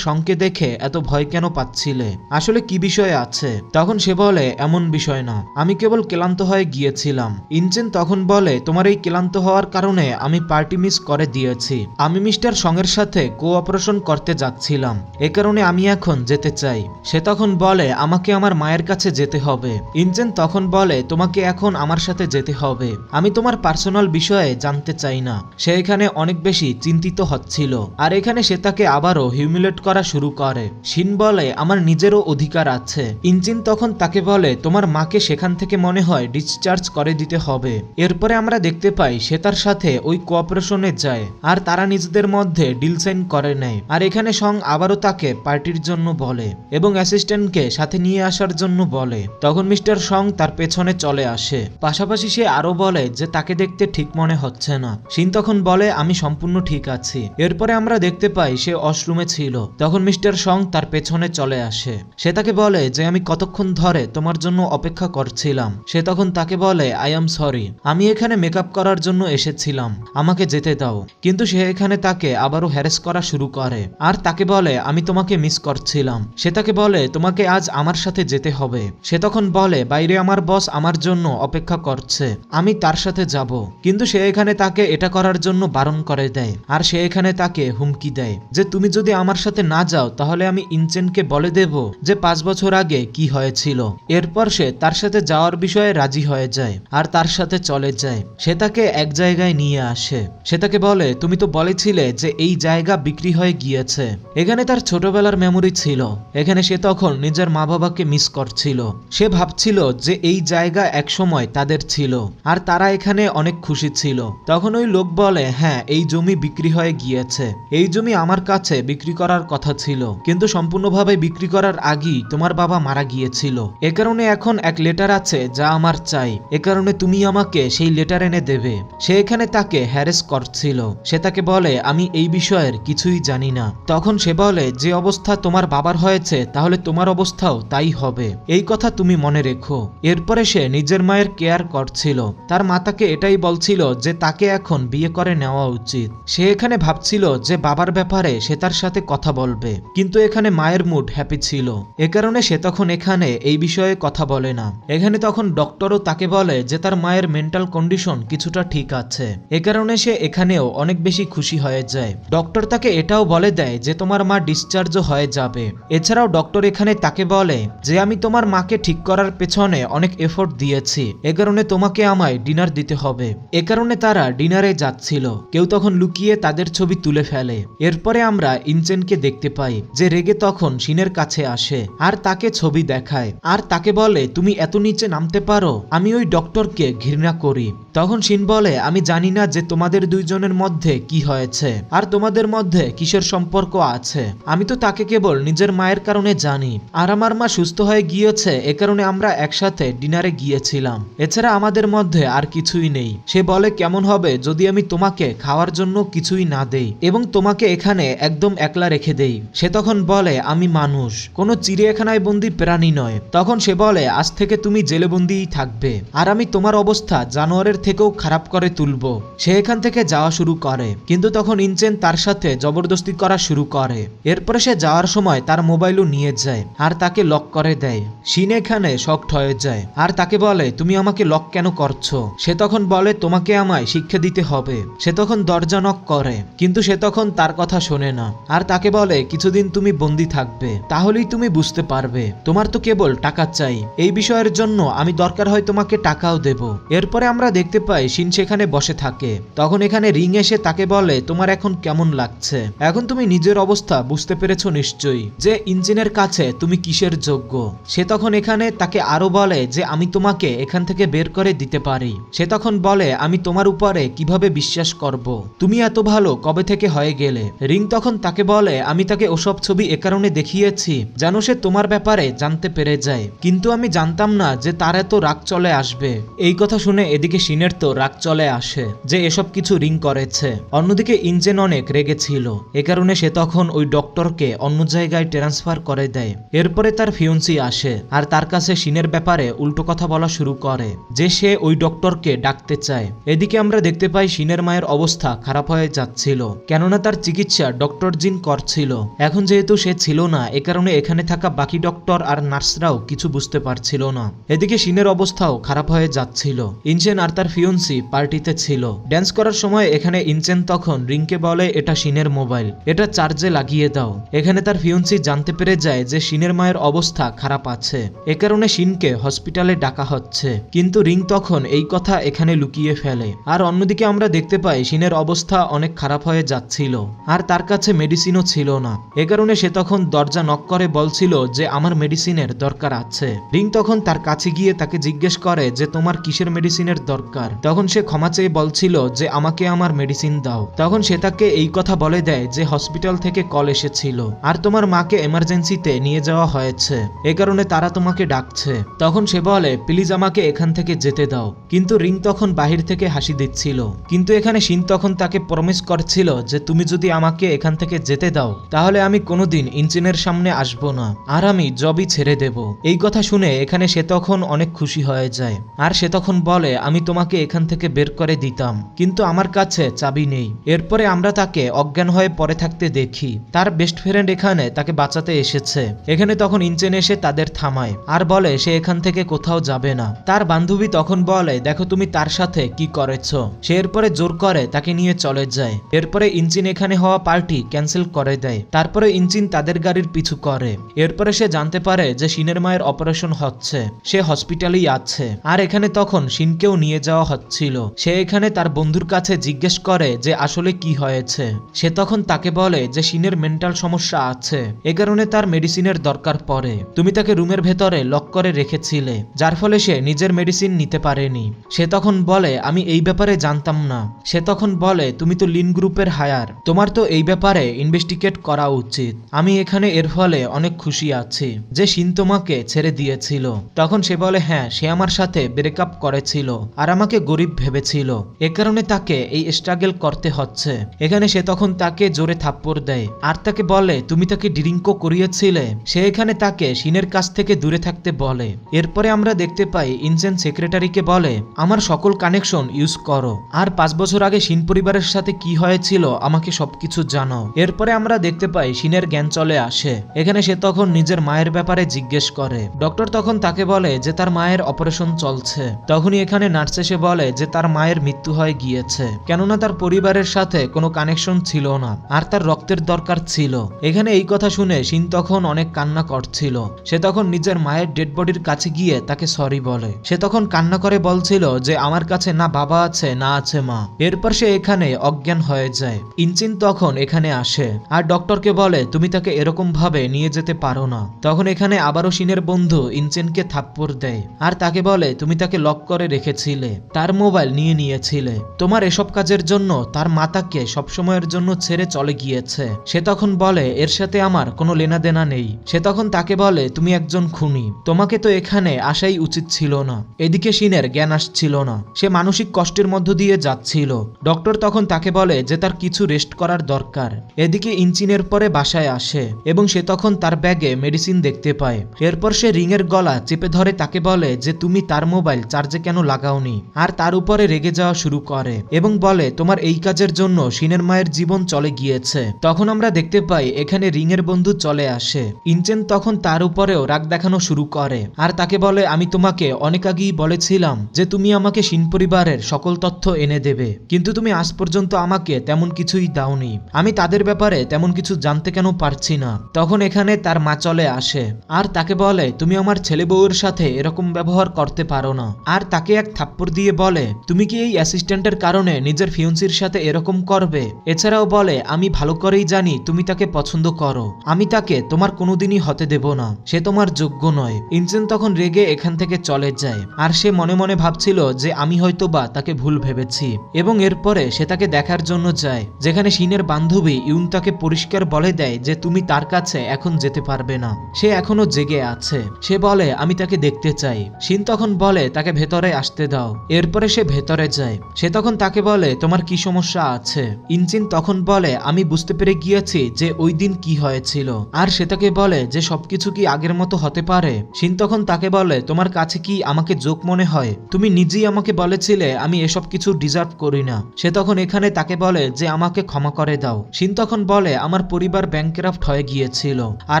সংকে দেখে এত ভয় কেন পাচ্ছিলে, আসলে কি বিষয় আছে? তখন সে বলে এমন বিষয় না, আমি কেবল ক্লান্ত হয়ে গিয়েছিলাম। ইনচেন তখন বলে তোমার এই ক্লান্ত হওয়ার কারণে আমি পার্টি মিস করে দিয়েছি। আমি মিস্টার সঙ্গের সাথে কোঅপারেশন করতে যাচ্ছিলাম, এ কারণে আমি এখন যেতে চাই। সে তখন বলে আমাকে আমার মায়ের কাছে যেতে হবে। ইনচেন তখন বলে তোমাকে এখন আমার সাথে যেতে হবে, আমি তোমার পার্সোনাল বিষয়ে জানতে চাই না। সে এখানে অনেক বেশি চিন্তিত হচ্ছিল আর এখানে সে তাকে আবারও হিউমিলেট করা শুরু করে। শিন বলে আমার নিজেরও অধিকার আছে। ইনচিন তখন তাকে বলে তোমার মাকে সেখান থেকে মনে হয় ডিসচার্জ করে দিতে হবে। এরপরে আমরা দেখতে পাই সে তার সাথে ওই কোঅপারেশনে যায় আর তারা নিজেদের মধ্যে ডিল সাইন করে নেয়। আর এখানে সং আবারও তাকে পার্টির জন্য বলে এবং অ্যাসিস্ট্যান্টকে সাথে নিয়ে আসার জন্য বলে। তখন মিস্টার সং তার পেছনে চলে আসে। পাশাপাশি সে আরো বলে যে তাকে দেখতে ঠিক মনে হচ্ছে না। শিন তখন বলে আমি সম্পূর্ণ ঠিক আছি। এরপরে আমরা দেখতে পাই সে ওয়াশরুমে ছিল। তখন মিস্টার সং তার পেছনে চলে আসে। সে তাকে বলে যে আমি কতক্ষণ ধরে তোমার জন্য অপেক্ষা করছিলাম। সে তখন তাকে বলে আই এম সরি, আমি এখানে মেকআপ করার জন্য এসেছিলাম, আমাকে যেতে দাও। কিন্তু সে এখানে তাকে আবারও হ্যারাস করা শুরু করে আর তাকে বলে আমি তোমাকে মিস করছিলাম। সে তাকে বলে তোমাকে আজ আমার সাথে যেতে হবে। সে তখন বলে বাইরে আমার বস আমার জন্য অপেক্ষা করছে, আমি তার সাথে যাব। কিন্তু সে এখানে তাকে এটা করার জন্য বারণ করে দেয় আর সে এখানে তাকে হুমকি দেয় যে তুমি যদি আমার সাথে না যাও তাহলে আমি ইনচেনকে বলে দেব যে 5 বছর আগে কি হয়েছিল। এরপর সে তার সাথে যাওয়ার বিষয়ে রাজি হয়ে যায় আর তার সাথে চলে যায়। সে তাকে এক জায়গায় নিয়ে আসে। সে তাকে বলে তুমি তো বলেছিলে যে এই জায়গা বিক্রি হয়ে গিয়েছে। এখানে তার ছোটবেলার মেমোরি ছিল। এখানে সে তখন নিজের মা বাবাকে মিস করছিল। সে ভাবছিল যে এই জায়গা একসময় তাদের ছিল আর তারা এখানে অনেক খুশি ছিল। তখন ওই লোক বলে হ্যাঁ এই জমি বিক্রি হয়ে গিয়েছে, এই জমি আমার কাছে বিক্রি করার কথা ছিল কিন্তু সম্পূর্ণভাবে বিক্রি করার আগেই তোমার বাবা মারা গিয়েছিল। এ কারণে এখন এক লেটার আছে যা আমার চাই, এ কারণে তুমি আমাকে সেই লেটার এনে দেবে। সে এখানে তাকে হ্যারেস করছিল। সে তাকে বলে আমি এই বিষয়ের কিছুই জানি না। তখন সে বলে যে অবস্থা তোমার বাবার হয়েছে তাহলে তোমার অবস্থাও তাই হবে, এই কথা তুমি মনে রেখো। এরপরে সে নিজের মায়ের কেয়ার করছিল। তার মা তাকে এটাই বলছিল যে তাকে এখন বিয়ে করে নেওয়া উচিত। সে এখানে ভাবছিল যে বাবার ব্যাপারে সে তার সাথে কথা বলবে কিন্তু এখানে মায়ের মুড হ্যাপি ছিল, এ কারণে সে তখন এখানে এই বিষয়ে কথা বলে না। এখানে তখন ডক্টরও তাকে বলে যে তার মায়ের মেন্টাল কন্ডিশন কিছুটা ঠিক আছে, এ কারণে সে এখানেও অনেক বেশি খুশি হয়ে যায়। ডক্টর তাকে এটাও বলে দেয় যে তোমার মা ডিসচার্জও হয়ে যাবে। এছাড়াও ডক্টর এখানে তাকে বলে যে আমি তোমার মাকে ঠিক করার পেছনে অনেক এফোর্ট দিয়েছি, এ কারণে তোমাকে আমায় ডিনার দিতে হবে। এ কারণে তারা ডিনারে যাচ্ছিল। কেউ তখন লুকিয়ে তাদের ছবি তুলে ফেলে। এরপরে আমরা ইনচেনকে দেখতে পাই যে রেগে তখন শিনের কাছে আসে আর তাকে ছবি দেখায় আর তাকে বলে তুমি এত নিচে নামতে পারো, আমি ওই ডক্টরকে ঘৃণা করি। তখন শিন বলে আমি জানি না যে তোমাদের দুইজনের মধ্যে কি হয়েছে আর তোমাদের মধ্যে কিসের সম্পর্ক আছে, আমি তো তাকে কেবল নিজের মায়ের কারণে জানি আর আমার মা সুস্থ হয়ে গিয়েছে, এ কারণে আমরা একসাথে ডিনারে গিয়েছিলাম, এছাড়া আমাদের মধ্যে আর কিছুই নেই। সে বলে কেমন হবে যদি আমি তোমাকে খাওয়ার জন্য কিছুই না দেই এবং তোমাকে এখানে একদম একলা রেখে দেই। সে তখন বলে আমি মানুষ, কোনো চিড়িয়াখানায় বন্দি প্রাণী নয়। তখন সে বলে আজ থেকে তুমি জেলে বন্দিই থাকবে আর আমি তোমার অবস্থা জানোয়ারের থেকেও খারাপ করে তুলবো। সে এখান থেকে যাওয়া শুরু করে কিন্তু তখন ইনচেন তার সাথে জবরদস্তি করা শুরু করে। এরপরে সে যাওয়ার সময় তার মোবাইলও নিয়ে যায় আর তাকে লক করে দেয়। শিন এখানে শকড হয়ে যায় আর তাকে বলে তুমি আমাকে লক কেন করছো? সে তখন বলে তোমাকে আমায় শিক্ষা রেখে দিতে হবে। সে তখন দরজা নক করে, কিন্তু সে তখন তার কথা শোনে না আর তাকে বলে কিছুদিন তুমি বন্দি থাকবে, তাহলেই তুমি বুঝতে পারবে। তোমার তো কেবল টাকা চাই, এই বিষয়ের জন্য আমি দরকার হয় তোমাকে টাকাও দেব। এরপরে আমরা দেখতে পাই শিন সেখানে বসে থাকে। তখন এখানে রিং এসে তাকে বলে তোমার এখন কেমন লাগছে? এখন তুমি নিজের অবস্থা বুঝতে পেরেছো নিশ্চয়ই, যে ইঞ্জিনের কাছে তুমি কিসের যোগ্য। সে তখন এখানে তাকে আরো বলে যে আমি তোমাকে এখান থেকে বের করে দিতে পারি। সে তখন বলে আমি তোমার উপরে কিভাবে বিশ্বাস করব, তুমি এত ভালো কবে থেকে হয়ে গেলে? রিং তখন তাকে বলে আমি তাকে ওসব ছবি এ কারণে দেখিয়েছি যেন সে তোমার ব্যাপারে জানতে পেরে যায়, কিন্তু আমি জানতাম না যে তার এত রাগ চলে আসবে। এই কথা শুনে এদিকে শিনের তো রাগ চলে আসে যে এসব কিছু রিং করেছে। অন্যদিকে ইঞ্জেন অনেক রেগেছিল, এ কারণে সে তখন ওই ডক্টরকে অন্য জায়গায় ট্রান্সফার করে দেয়। এরপরে তার ফিয়ন্সি আসে আর তার কাছে শিনের ব্যাপারে উল্টো কথা বলা শুরু করে যে সে ওই ডক্টরকে ডাকতে চায়। এদিকে আমরা দেখতে পাই শিনের মায়ের অবস্থা খারাপ হয়ে যাচ্ছিল, কেননা তার চিকিৎসা ডক্টর জিন করছিল। এখন যেহেতু সে ছিল না, এ কারণে এখানে থাকা বাকি ডক্টর আর নার্সরাও কিছু বুঝতে পারছিল না। এদিকে শিনের অবস্থাও খারাপ হয়ে যাচ্ছিল। ইনচেন আর তার ফিয়ন্সি পার্টিতে ছিল। ড্যান্স করার সময় এখানে ইনচেন তখন রিংকে বলে এটা শিনের মোবাইল, এটা চার্জে লাগিয়ে দাও। এখানে তার ফিয়ন্সি জানতে পেরে যায় যে শিনের মায়ের অবস্থা খারাপ আছে, এ কারণে শিনকে হসপিটালে ডাকা হচ্ছে, কিন্তু রিং তখন এই কথা এখানে লুকিয়ে ফেলে। আর অন্যদিকে আমরা দেখতে পাই শিনের অবস্থা অনেক খারাপ হয়ে যাচ্ছিল আর তার কাছে মেডিসিনও ছিল না। এ কারণে সে তখন দরজা নক করে বলছিল যে আমার মেডিসিনের দরকার আছে। রিং তখন তার কাছে গিয়ে তাকে জিজ্ঞেস করে যে তোমার কিসের মেডিসিনের দরকার? তখন সে ক্ষমা চেয়ে বলছিল যে আমাকে আমার মেডিসিন দাও। তখন সে তাকে এই কথা বলে দেয় যে হসপিটাল থেকে কল এসেছিল আর তোমার মাকে এমার্জেন্সিতে নিয়ে যাওয়া হয়েছে, এ কারণে তারা তোমাকে ডাকছে। তখন সে বলে প্লিজ আমাকে এখান থেকে যেতে দাও, কিন্তু রিং তখন বাহির থেকে হাসি দিচ্ছিল। কিন্তু এখানে শিন তখন তাকে প্রমিস করছিল যে তুমি যদি আমাকে এখান থেকে যেতে দাও তাহলে আমি কোনোদিন ইঞ্জিনের সামনে আসবো না আর আমি জবই ছেড়ে দেব। এই কথা শুনে এখানে সে তখন অনেক খুশি হয়ে যায় আর সে তখন বলে আমি তোমাকে এখান থেকে বের করে দিতাম, কিন্তু আমার কাছে চাবি নেই। এরপরে আমরা তাকে অজ্ঞান হয়ে পড়ে থাকতে দেখি। তার বেস্ট ফ্রেন্ড এখানে তাকে বাঁচাতে এসেছে। এখানে তখন ইঞ্চেন এসে তাদের থামায় আর বলে সে এখান থেকে কোথাও যাবে না। তার বান্ধবী তখন বলে দেখো তুমি তার সাথে কি করেছো। সে এরপরে জোর করে তাকে নিয়ে চলে যায়। এরপরে ইঞ্জিন এখানে হওয়া পার্টি ক্যান্সেল করে দেয়। তারপরে ইঞ্জিন তাদের গাড়ির পিছু করে। এরপরে সে জানতে পারে যে শিনের মায়ের অপারেশন হচ্ছে, সে হসপিটালেই আছে আর এখানে তখন শিনকেও নিয়ে যাওয়া হচ্ছিল। সে এখানে তার বন্ধুর কাছে জিজ্ঞেস করে যে আসলে কি হয়েছে। সে তখন তাকে বলে যে শিনের মেন্টাল সমস্যা আছে, এ কারণে তার মেডিসিনের দরকার পড়ে। তুমি তাকে রুমের ভেতরে লক করে রেখেছিলে, যার ফলে সে নিজের মেডিসিন নিতে পারেনি। সে তখন বলে আমি এই ব্যাপারে জানতাম না। সে তখন বলে তুমি তো লিন গ্রুপের হায়ার, তোমার তো এই ব্যাপারে ইনভেস্টিগেট করা উচিত। আমি এখানে এর ফলে অনেক খুশি আছি যে শিন তোমাকে ছেড়ে দিয়েছিল। তখন সে বলে হ্যাঁ, সে আমার সাথে ব্রেকআপ করেছিল আর আমাকে গরিব ভেবেছিল, এ কারণে তাকে এই স্ট্রাগল করতে হচ্ছে। এখানে সে তখন তাকে জোরে থাপ্পড় দেয় আর তাকে বলে তুমি তাকে ড্রিঙ্কও করিয়েছিলে। সে এখানে তাকে শিনের কাছ থেকে দূরে থাকতে বলে। এরপরে আমরা দেখতে পাই ইনচেন সেক্রেটারিকে বলে আমার সকল কানেকশন ইউজ করো আর 5 বছর আগে শিন পরিবারের সাথে কি হয়েছিল আমাকে সবকিছু জানাও। এরপরে আমরা দেখতে পাই শিনের জ্ঞান চলে আসে। এখানে সে তখন নিজের মায়ের ব্যাপারে জিজ্ঞেস করে। ডক্টর তখন তাকে বলে যে তার মায়ের অপারেশন চলছে। তখনই এখানে নার্স এসে বলে যে তার মায়ের মৃত্যু হয়ে গিয়েছে, কেননা তার পরিবারের সাথে কোনো কানেকশন ছিল না আর তার রক্তের দরকার ছিল। এখানে এই কথা শুনে শিন তখন অনেক কান্না করছিল। সে তখন নিজের মায়ের ডেড বডির কাছে গিয়ে তাকে সরি বলে। সে তখন কান্না করে বলছিল যে আমার কাছে না বাবা আছে না আছে মা। এরপর সে এখানে অজ্ঞান হয়ে যায়। ইনচিন তখন এখানে আসে আর ডক্টরকে বলে তুমি তাকে এরকম ভাবে নিয়ে যেতে পারো না। তখন এখানে আবারও শিনের বন্ধু ইনচেনকে থাপ্পড় দেয় আর তাকে বলে তুমি তাকে লক করে রেখেছিলে, তার মোবাইল নিয়ে নিয়েছিলে। তোমার এসব কাজের জন্য তার মাতাকে সবসময়ের জন্য ছেড়ে চলে গিয়েছে। সে তখন বলে এর সাথে আমার কোনো লেনা দেনা নেই। সে তখন তাকে বলে তুমি একজন খুনি, তোমাকে তো এখানে আসাই উচিত ছিল না। এদিকে শিনের জ্ঞান আসছিল না, সে মানসিক কষ্টের মধ্য দিয়ে যাচ্ছিল। ডক্টর তখন তাকে বলে যে তার কিছু রেস্ট করার দরকার। এদিকে ইঞ্চিনের পরে বাসায় আসে এবং সে তখন তার ব্যাগে মেডিসিন দেখতে পায়। এরপর সে রিংয়ের গলা চেপে ধরে তাকে বলে যে তুমি তার মোবাইল চার্জে কেন লাগাওনি, আর তার উপরে রেগে যাওয়া শুরু করে এবং বলে তোমার এই কাজের জন্য শিনের মায়ের জীবন চলে গিয়েছে। তখন আমরা দেখতে পাই এখানে রিংয়ের বন্ধু চলে আসে। ইনচেন তখন তার উপরেও রাগ দেখানো শুরু করে আর তাকে বলে আমি তোমাকে অনেক আগেই বলেছিলাম যে তুমি আমাকে শিন পরিবারের সকল তথ্য এনে দেবে, কিন্তু তুমি আজ পর্যন্ত আমাকে তেমন কিছুই দাওনি। আমি তাদের ব্যাপারে তেমন কিছু জানতে কেন পারছি না। তখন এখানে তার মা চলে আসে আর তাকে বলে, তুমি আমার ছেলে বউয়ের সাথে এরকম ব্যবহার করতে পারো না। আর তাকে এক থাপ্পড় দিয়ে বলে, তুমি কি এই অ্যাসিস্ট্যান্টের কারণে নিজের ফিয়ন্সির সাথে এরকম করবে? এছাড়াও বলে, আমি ভালো করেই জানি তুমি তাকে পছন্দ করো, আমি তাকে তোমার কোনোদিনই হতে দেব না, সে তোমার যোগ্য নয়। ইনচেন তখন রেগে এখান থেকে চলে যায় আর সে মনে মনে ভাবছিল যে আমি হয়তোবা তাকে ভুল ভেবেছি। এবং এরপরে সে তাকে দেখার জন্য যায়, যেখানে শিনের বান্ধবী ইউন তাকে পরিষ্কার বলে দেয় যে তুমি তার কাছে এখন যেতে পারবে না, সে এখনো জেগে আছে। সে বলে, আমি তাকে দেখতে চাই। শিন তখন বলে, তাকে ভেতরে আসতে দাও। এরপরে সে ভেতরে যায়। সে তখন তাকে বলে, তোমার কি সমস্যা আছে? ইনচিন তখন বলে, আমি বুঝতে পেরে গিয়েছি যে ওই দিন কি হয়েছিল। আর সে তাকে বলে যে সবকিছু কি আগের মতো হতে পারে? শিন তখন তাকে বলে, তোমার কাছে কি আমাকে জোক মনে হয়? তুমি নিজেই আমাকে বলেছিলে আমি এসব কিছু ডিজার্ভ করি না। সে তখন এখানে তাকে বলে যে আমাকে ক্ষমা করে দাও। শিন তখন বলে, আমার পরিবার ব্যাংকরাফট হয়ে গিয়েছিল আর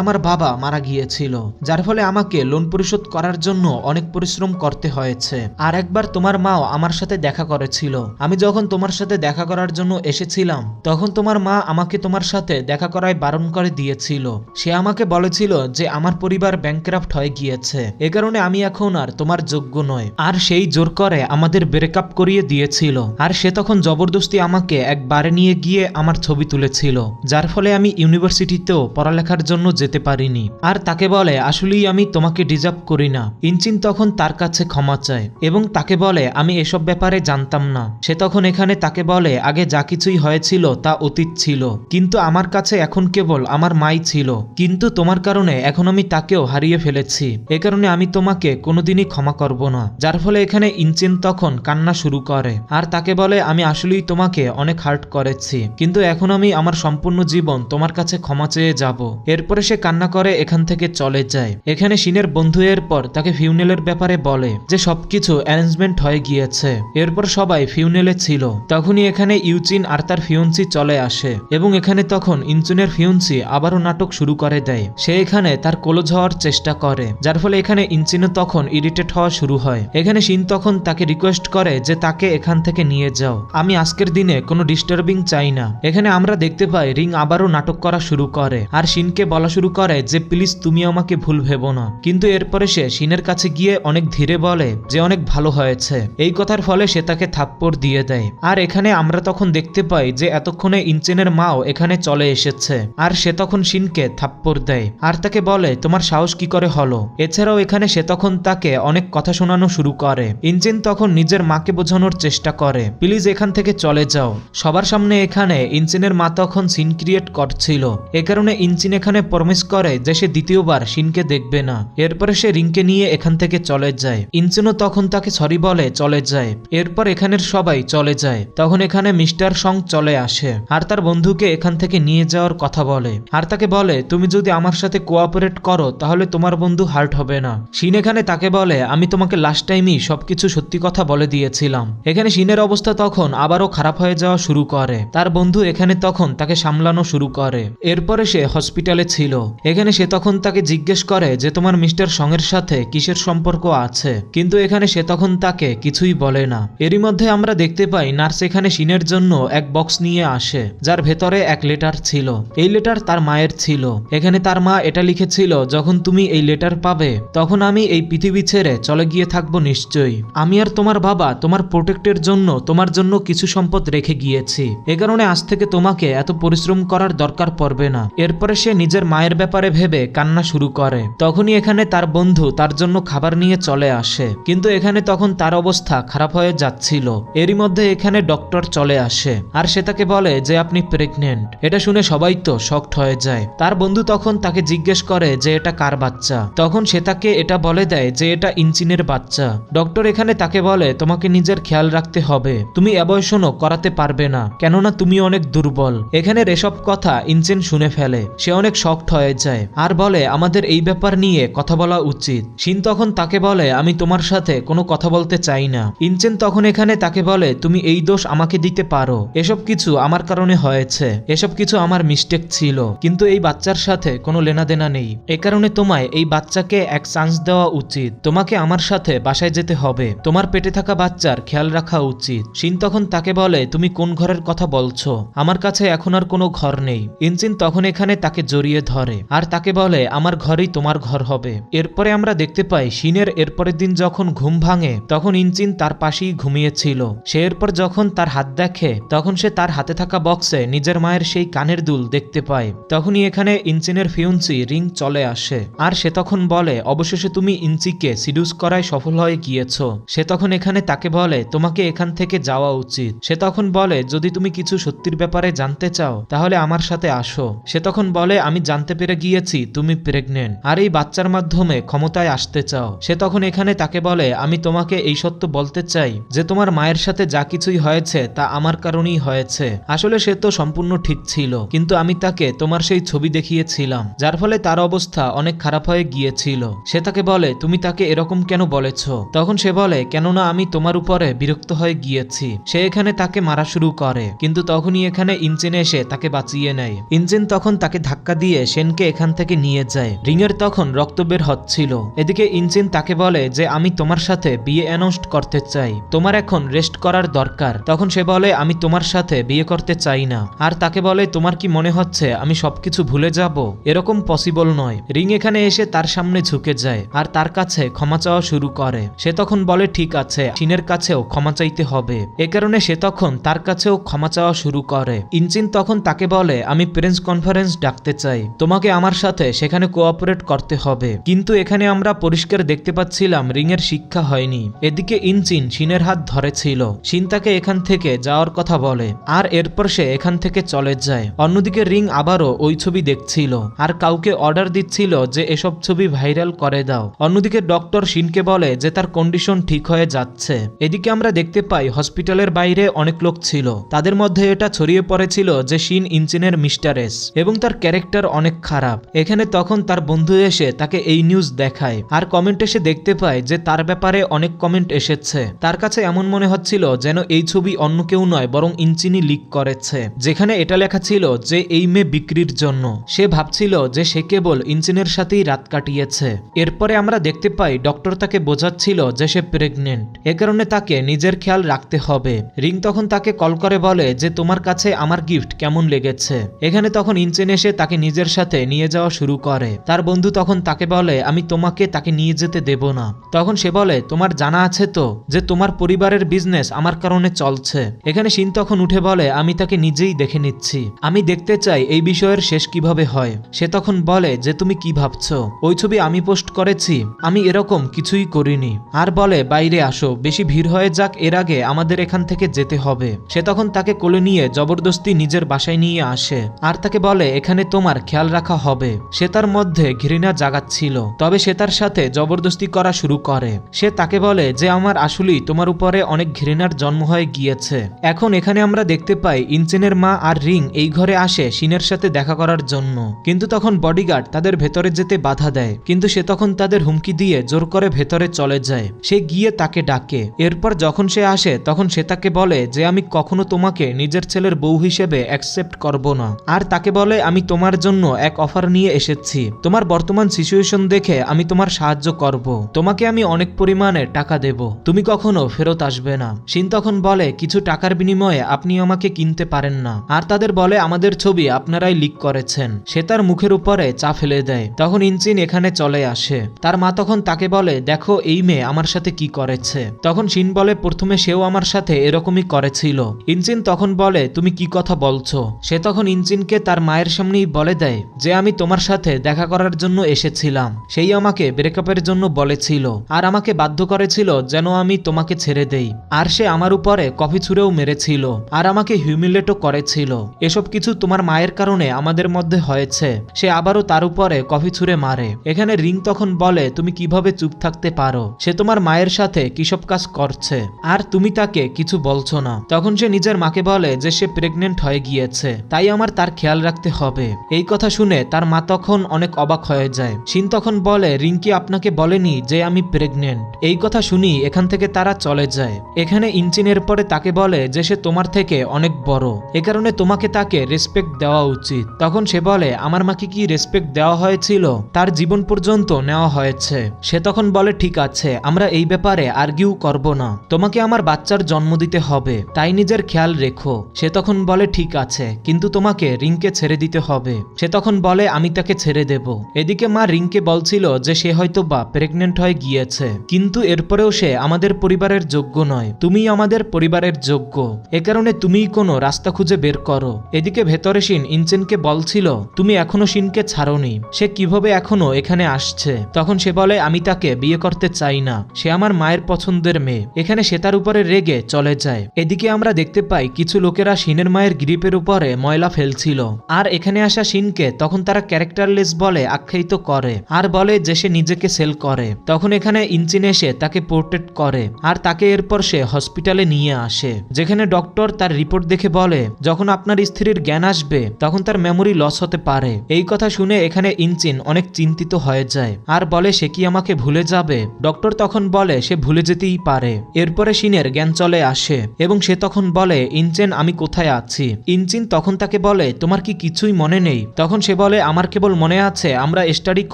আমার বাবা মারা গিয়েছিল, যার ফলে আমাকে লোন পরিশোধ করার জন্য অনেক পরিশ্রম করতে হয়েছে। আর একবার তোমার মাও আমার সাথে দেখা করেছিল। আমি যখন তোমার সাথে দেখা করার জন্য এসেছিলাম তখন তোমার মা আমাকে তোমার সাথে দেখা করায় বারণ করে দিয়েছিল। সে আমাকে বলেছিল যে আমার পরিবার ব্যাংকরাফট হয়ে গিয়েছে, এ কারণে আমি এখন আর তোমার যোগ্য নয়। আর সেই জোর করে আমাদের ব্রেকআপ করিয়ে দিয়েছিল। আর সে তখন জবরদস্তি আমাকে এক বারে নিয়ে গিয়ে আমার ছবি তুলেছিল, যার ফলে আমি ইউনিভার্সিটিতেও পড়ালেখার জন্য যেতে পারিনি। আর তাকে বলে, আসলেই আমি তোমাকে ডিজার্ভ করি না। ইনচিন তখন তার কাছে ক্ষমা চায় এবং তাকে বলে, আমি এসব ব্যাপারে জানতাম না। সে তখন এখানে তাকে বলে, আগে যা কিছুই হয়েছিল তা অতীত ছিল, কিন্তু আমার কাছে এখন কেবল আমার মাই ছিল, কিন্তু তোমার কারণে এখন আমি তাকেও হারিয়ে ফেলেছি, এ কারণে আমি তোমাকে কোনোদিনই ক্ষমা করব না। যার ফলে এখানে ইনচিন তখন কান্না শুরু করে আর তাকে বলে, আমি আসলেই তোমাকে অনেক হার্ট করেছি, কিন্তু এখন আমি আমার সম্পূর্ণ জীবন তোমার কাছে ক্ষমা চেয়ে যাব। এরপরে সে কান্না করে এখান থেকে চলে যায়। এখানে শিনের বন্ধু এরপর তাকে ফিউনেলের ব্যাপারে বলে যে সবকিছু অ্যারেঞ্জমেন্ট হয়ে গিয়েছে। এরপর সবাই ফিউনেলে ছিল। তখনই এখানে ইউচিন আর তার ফিয়ন্সি চলে আসে এবং এখানে তখন ইনচুনের ফিয়ন্সি আবারও নাটক শুরু করে দেয়। সে এখানে তার ক্লোজ হওয়ার চেষ্টা করে, যার ফলে এখানে ইনচিনও তখন ইরিটেট হওয়া শুরু হয়। এখানে শিন তখন তাকে রিকোয়েস্ট করে যে তাকে এখান থেকে নিয়ে যাও, আমি আজকের দিনে কোনো ডিস্টার্বিং চাই না। এখানে আমরা দেখতে পাই রিং আবারও নাটক করা শুরু করে আর শিনকে বলা শুরু করে যে প্লিজ তুমি আমাকে ভুল ভেবো না, কিন্তু এরপরে সে শিনের কাছে গিয়ে অনেক ধীরে বলে যে অনেক ভালো হয়েছে। এই কথার ফলে সে তাকে থাপ্পড় দিয়ে দেয়। আর এখানে আমরা তখন দেখতে পাই যে এতক্ষণে ইনচেনের মাও এখানে চলে এসেছে আর সে তখন শিনকে থাপ্পড় দেয় আর তাকে বলে, তোমার সাহস কি করে হলো? এছাড়াও এখানে সে তখন তাকে অনেক কথা শোনানো শুরু করে। ইনচেন তখন নিজের মাকে বোঝানোর চেষ্টা করে, প্লিজ এখান থেকে চলে যাও। সবার সামনে এখানে ইনচেনের মা তখন সিন ক্রিয়েট করছিল, এ কারণে ইনচিন এখানে প্রমিস করে যে সে দ্বিতীয়বার শিনকে দেখবে না। এরপরে সে রিংকে নিয়ে এখান থেকে চলে যায়। ইনচিনও তখন তাকে সরি বলে চলে যায়। এরপর এখানের সবাই চলে যায়। তখন এখানে মিস্টার সং চলে আসে আর তার বন্ধুকে এখান থেকে নিয়ে যাওয়ার কথা বলে আর তাকে বলে, তুমি যদি আমার সাথে কোঅপারেট করো তাহলে তোমার বন্ধু হার্ট হবে না। শিন এখানে তাকে বলে, আমি তোমাকে লাস্ট টাইমই সবকিছু সত্যি কথা বলে দিয়েছিলাম। এখানে শিনের অবস্থা তখন আবারও খারাপ হয়ে যাওয়া শুরু করে। তার বন্ধু এখানে তখন তাকে সামলানো শুরু করে। এরপরে সে হসপিটালে ছিল। এখানে সে তখন তাকে জিজ্ঞেস করে যে তোমার মিস্টার সঙের সাথে কিসের সম্পর্ক আছে, কিন্তু এখানে সে তখন তাকে কিছুই বলে না। এরই মধ্যে আমরা দেখতে পাই নার্স এখানে শিনের জন্য এক বক্স নিয়ে আসে, যার ভেতরে এক লেটার ছিল। এই লেটার তার মায়ের ছিল। এখানে তার মা এটা লিখেছিল, যখন তুমি এই লেটার পাবে তখন আমি এই পৃথিবী ছেড়ে চলে গিয়ে থাকবো নিশ্চয়ই। আমি আর তোমার বাবা তোমার প্রোটেক্টের জন্য তোমার জন্য কিছু সম্পদ রেখে গিয়েছি, এ কারণে আজ থেকে তোমাকে এত পরিশ্রম করার দরকার পড়বে না। এরপরে সে নিজের মায়ের ব্যাপারে ভেবে কান্না শুরু করে। তখনই এখানে তার বন্ধু তার জন্য খাবার নিয়ে চলে আসে, কিন্তু এখানে তখন তার অবস্থা খারাপ হয়ে যাচ্ছিল। এরই মধ্যে এখানে ডক্টর চলে আসে আর সে তাকে বলে যে আপনি প্রেগনেন্ট। এটা শুনে সবাই তো শকড হয়ে যায়। তার বন্ধু তখন তাকে জিজ্ঞেস করে যে এটা কার বাচ্চা। তখন সে তাকে এটা বলে দেয় যে এটা ইনচিনের বাচ্চা। ডক্টর এখানে তাকে বলে, তোমাকে নিজের খেয়াল রাখতে হবে, তুমি অ্যাবর্শনও করাতে পারবে না, কেননা তুমি অনেক দুর্বল। এখানে এসব কথা ইনচিন শুনে ফেলে। সে অনেক শকড হয়ে যায় আর বলে, আমাদের এই ব্যাপার নিয়ে কথা বলা উচিত। শিন তখন তাকে বলে, আমি তোমার সাথে কোনো কথা বলতে চাই না। ইনচেন তখন এখানে তাকে বলে, তুমি এই দোষ আমাকে দিতে পারো, এসব কিছু আমার কারণে হয়েছে, এসব কিছু আমার মিস্টেক ছিল, কিন্তু এই বাচ্চার সাথে কোনো লেনাদেনা নেই। এ কারণে তোমায় এই বাচ্চাকে এক চান্স দেওয়া উচিত। তোমাকে আমার সাথে বাসায় যেতে হবে, তোমার পেটে থাকা বাচ্চার খেয়াল রাখা উচিত। শিন তখন তাকে বলে, তুমি কোন ঘরের কথা বলছো? আমার কাছে এখন আর কোনো ঘর নেই। ইনচিন তখন এখানে তাকে জড়িয়ে ধরে আর তাকে বলে, আমার ঘরই তোমার ঘর হবে। এরপরে আমরা দেখতে পাই শিনের এরপরের দিন যখন ঘুম ভাঙে তখন ইনচিন তার পাশেই ঘুমিয়েছিল। সে এরপর যখন তার হাত দেখে তখন সে তার হাতে থাকা বক্সে নিজের মায়ের সেই কানের দুল দেখতে পায়। তখনই এখানে ইনচিনের ফিউন্সি রিং চলে আসে আর সে তখন বলে, অবশেষে তুমি ইনচিকে সিডিউস করায় সফল হয়ে গিয়েছো। সে তখন এখানে তাকে বলে, তোমাকে এখান থেকে যাওয়া উচিত। সে তখন বলে, যদি তুমি কিছু সত্যির ব্যাপারে জানতে চাও তাহলে আমার সাথে আসো। সে তখন বলে, আমি জানতে পেরে গিয়েছি তুমি প্রেগনেন্ট আর এই বাচ্চার মাধ্যমে ক্ষমতায় আসতে চাও। সে তখন এখানে তাকে বলে, আমি তোমাকে এই সত্য বলতে চাই যে তোমার মায়ের সাথে যা কিছুই হয়েছে তা আমার কারণেই হয়েছে। আসলে সে তো সম্পূর্ণ ঠিক ছিল, কিন্তু আমি তাকে তোমার সেই ছবি দেখিয়েছিলাম যার ফলে তার অবস্থা অনেক খারাপ হয়ে গিয়েছিল। সে তাকে বলে, তুমি তাকে এরকম কেন বলেছ? তখন সে বলে, কেননা আমি তোমার উপরে বিরক্ত হয়ে গিয়েছি। সে এখানে তাকে মারা শুরু করে, কিন্তু তখনই এখানে ইনচিন এসে তাকে বাঁচিয়ে নেয়। ইনচিন তখন তাকে ধাক্কা দিয়ে শেনকে এখান থেকে নিয়ে যায়। রিংয়ের তখন রক্ত বের হচ্ছিল। এদিকে ইনচিন তাকে বলে যে আমি তোমার সাথে বিয়ে অ্যানাউন্স করতে চাই, তোমার এখন রেস্ট করার দরকার। তখন সে বলে, আমি তোমার সাথে বিয়ে করতে চাই না। আর তাকে বলে, তোমার কি মনে হচ্ছে আমি সবকিছু ভুলে যাব? এরকম পসিবল নয়। রিং এখানে এসে তার সামনে ঝুঁকে যায় আর তার কাছে ক্ষমা চাওয়া শুরু করে। সে তখন বলে, ঠিক আছে, শিনের কাছেও ক্ষমা চাইতে হবে। এ কারণে সে তখন তার কাছেও ক্ষমা চাওয়া শুরু করে। ইনচিন তখন তাকে বলে, আমি প্রেস কনফারেন্স ডাকতে চাই, তোমাকে আমার সাথে সেখানে কোঅপারেট করতে হবে। কিন্তু এখানে আমরা পরিষ্কার দেখতে পাচ্ছিলাম রিং এর শিক্ষা হয়নি। এদিকে ইনচিন শিনের হাত ধরেছিল। শিন তাকে এখান থেকে যাওয়ার কথা বলে আর এরপর সে এখান থেকে চলে যায়। অন্যদিকে রিং আবারও ওই ছবি দেখছিল আর কাউকে অর্ডার দিচ্ছিল যে এসব ছবি ভাইরাল করে দাও। অন্যদিকে ডক্টর শিনকে বলে যে তার কন্ডিশন ঠিক হয়ে যাচ্ছে। এদিকে আমরা দেখতে পাই হসপিটালের বাইরে অনেক লোক ছিল, তাদের মধ্যে এটা ছড়িয়ে পড়েছিল যে শিন ইনচিনের মিস্টারেস এবং তার ক্যারেক্টার অনেক খারাপ। এখানে তখন তার বন্ধু এসে তাকে এই নিউজ দেখায় আর কমেন্ট এসে দেখতে পায় যে তার ব্যাপারে অনেক কমেন্ট এসেছে। তার কাছে এমন মনে হচ্ছিল যেন এই ছবি অন্য কেউ নয় বরং ইনচিনই লিক করেছে, যেখানে এটা লেখা ছিল যে এই মেয়ে বিক্রির জন্য। সে ভাবছিল যে সে কেবল ইনচিনের সাথেই রাত কাটিয়েছে। এরপরে আমরা দেখতে পাই ডক্টর তাকে বোঝাচ্ছিল যে সে প্রেগনেন্ট, এ কারণে তাকে নিজের খেয়াল রাখতে হবে। রিং তখন তাকে কল করে বলে যে তোমার কাছে আমার গিফট কেমন লেগেছে। এখানে তখন ইনচিন এসে তাকে নিজের সাথে নিয়ে যাওয়া শুরু করে। তার বন্ধু তখন তাকে বলে, আমি তোমাকে তাকে নিয়ে যেতে দেব না। তখন সে বলে, তোমার জানা আছে তো যে তোমার পরিবারের বিজনেস আমার কারণে চলছে। এখানে শিন তখন উঠে বলে, আমি তাকে নিজেই দেখে নিচ্ছি, আমি দেখতে চাই এই বিষয়ের শেষ কিভাবে হয়। সে তখন বলে যে তুমি কি ভাবছো, ওই ছবি আমি পোস্ট করেছি, আমি এরকম কিছুই করিনি। আর বলে, বাইরে আসো, বেশি ভিড় হয়ে যাক, এর আগে আমাদের এখান থেকে যেতে হবে। সে তখন তাকে কোলে নিয়ে জবরদস্তি নিজের বাসায় নিয়ে আসে আর তাকে বলে, এখানে তোমার খেয়াল রাখা হবে। সে তার মধ্যে ঘৃণা জাগাচ্ছিল, তবে সে তার সাথে জবরদস্তি করা শুরু করে। সে তাকে বলে যে আমার আসলেই তোমার উপরে অনেক ঘৃণার জন্ম হয়ে গিয়েছে। এখন এখানে আমরা দেখতে পাই ইনচিনের মা আর রিং এই ঘরে আসে শিনের সাথে দেখা করার জন্য, কিন্তু তখন বডিগার্ড তাদের ভেতরে যেতে বাধা দেয়, কিন্তু সে তখন তাদের হুমকি দিয়ে জোর করে ভেতরে চলে যায়। সে গিয়ে তাকে ডাকে। এরপর যখন সে আসে তখন সে তাকে বলে যে আমি কখনো তোমাকে নিজের ছেলের বউ হিসেবে অ্যাকসেপ্ট করব না। আর তাকে বলে, আমি তোমার জন্য এক অফার নিয়ে এসেছি, তোমার বর্তমান সিচুয়েশন দেখে আমি তোমার সাহায্য করব, তোমাকে আমি অনেক পরিমাণে টাকা দেব, তুমি কখনো ফেরত আসবে না। শিন তখন বলে, কিছু টাকার বিনিময়ে আপনি আমাকে কিনতে পারেন না। আর তাদের বলে, আমাদের ছবি আপনারাই লিক করেছেন। সে তার মুখের উপরে চা ফেলে দেয়। তখন ইনচিন এখানে চলে আসে। তার মা তখন তাকে বলে, দেখো এই মেয়ে আমার সাথে কি করেছে। তখন শিন বলে, প্রথমে সেও আমার সাথে এরকমই করেছিল। ইনচিন তখন বলে, তুমি কি কথা বলছো? সে তখন ইনচিনকে তার মায়ের সামনেই বলে দেয় যে আমি তোমার সাথে দেখা করার জন্য এসেছিলাম, সেই আমাকে ব্রেকআপের জন্য বলেছিল আর আমাকে বাধ্য করেছিল যেন আমি তোমাকে ছেড়ে দেই। আর সে আমার উপরে কফি ছুঁড়েও মেরেছিল আর আমাকে হিউমিলেটও করেছিল। এসব কিছু তোমার মায়ের কারণে আমাদের মধ্যে হয়েছে। সে আবারও তার উপরে কফি ছুঁড়ে মারে। এখানে রিং তখন বলে, তুমি কিভাবে চুপ থাকতে পারো? সে তোমার মায়ের সাথে কিসব কাজ করছে আর তুমি তাকে কিছু বলছো না। তখন সে নিজের মাকে বলে যে সে প্রেগনেন্ট হয়ে গিয়েছে, তাই আমার তার খেয়াল রাখতে হবে। এই কথা শুনে তার মা তখন অনেক অবাক হয়ে যায়। শিন তখন বলে, রিংকি আপনাকে বলেনি যে আমি প্রেগনেন্ট? এই কথা শুনি এখান থেকে তারা চলে যায়। এখানে ইনচিনের পরে তাকে বলে যে সে তোমার থেকে অনেক বড়, এ কারণে তোমাকে তাকে রেসপেক্ট দেওয়া উচিত। তখন সে বলে, আমার মাকে কি রেসপেক্ট দেওয়া হয়েছিল? তার জীবন পর্যন্ত নেওয়া হয়েছে। সে তখন বলে, ঠিক আছে, আমরা এই ব্যাপারে আর্গিউ করব না, তোমাকে তোমাকে আমার বাচ্চার জন্ম দিতে হবে, তাই নিজের খেয়াল রেখো। সে তখন বলে ঠিক আছে, কিন্তু তোমাকে রিংকে ছেড়ে দিতে হবে। সে তখন বলে আমি তাকে ছেড়ে দেব। এদিকে মা রিংকে বলছিল যে সে হয়তো বা প্রেগনেন্ট হয়ে গিয়েছে, কিন্তু এরপরেও সে আমাদের পরিবারের যোগ্য নয়, তুমিই আমাদের পরিবারের যোগ্য, এ কারণে তুমিই কোনো রাস্তা খুঁজে বের করো। এদিকে ভেতরে শিন ইনচেনকে বলছিল তুমি এখনো শিনকে ছাড়োনি, সে কিভাবে এখনো এখানে আসছে। তখন সে বলে আমি তাকে বিয়ে করতে চাই না, সে আমার মায়ের পছন্দের মেয়ে। এখানে সে তার উপরে রেগে চলে যায়। এদিকে আমরা দেখতে পাই কিছু লোকেরা শিনের মায়ের গ্রিপের উপরে ময়লা ফেলছিল, আর এখানে আসা শিনকে তখন তারা ক্যারেক্টারলেস বলে আখ্যায়িত করে আর বলে যে সে নিজেকে সেল করে। তখন এখানে ইনচিন এসে তাকে পোর্ট্রেট করে আর তাকে এরপর সে হসপিটালে নিয়ে আসে, যেখানে ডক্টর তার রিপোর্ট দেখে বলে যখন আপনার স্ত্রীর জ্ঞান আসবে তখন তার মেমোরি লস হতে পারে। এই কথা শুনে এখানে ইনচিন অনেক চিন্তিত হয়ে যায় আর বলে সে কি আমাকে ভুলে যাবে। ডক্টর তখন বলে সে ভুলে যেতেই পারে। এরপরে শিনের জ্ঞান চলে আসে এবং সে তখন বলে ইনচেন আমি কোথায় আছি। ইনচিন তখন তাকে বলে তোমার কি কিছুই মনে নেই? তখন সে বলে আমার কেবল মনে আছে আমরা স্টাডি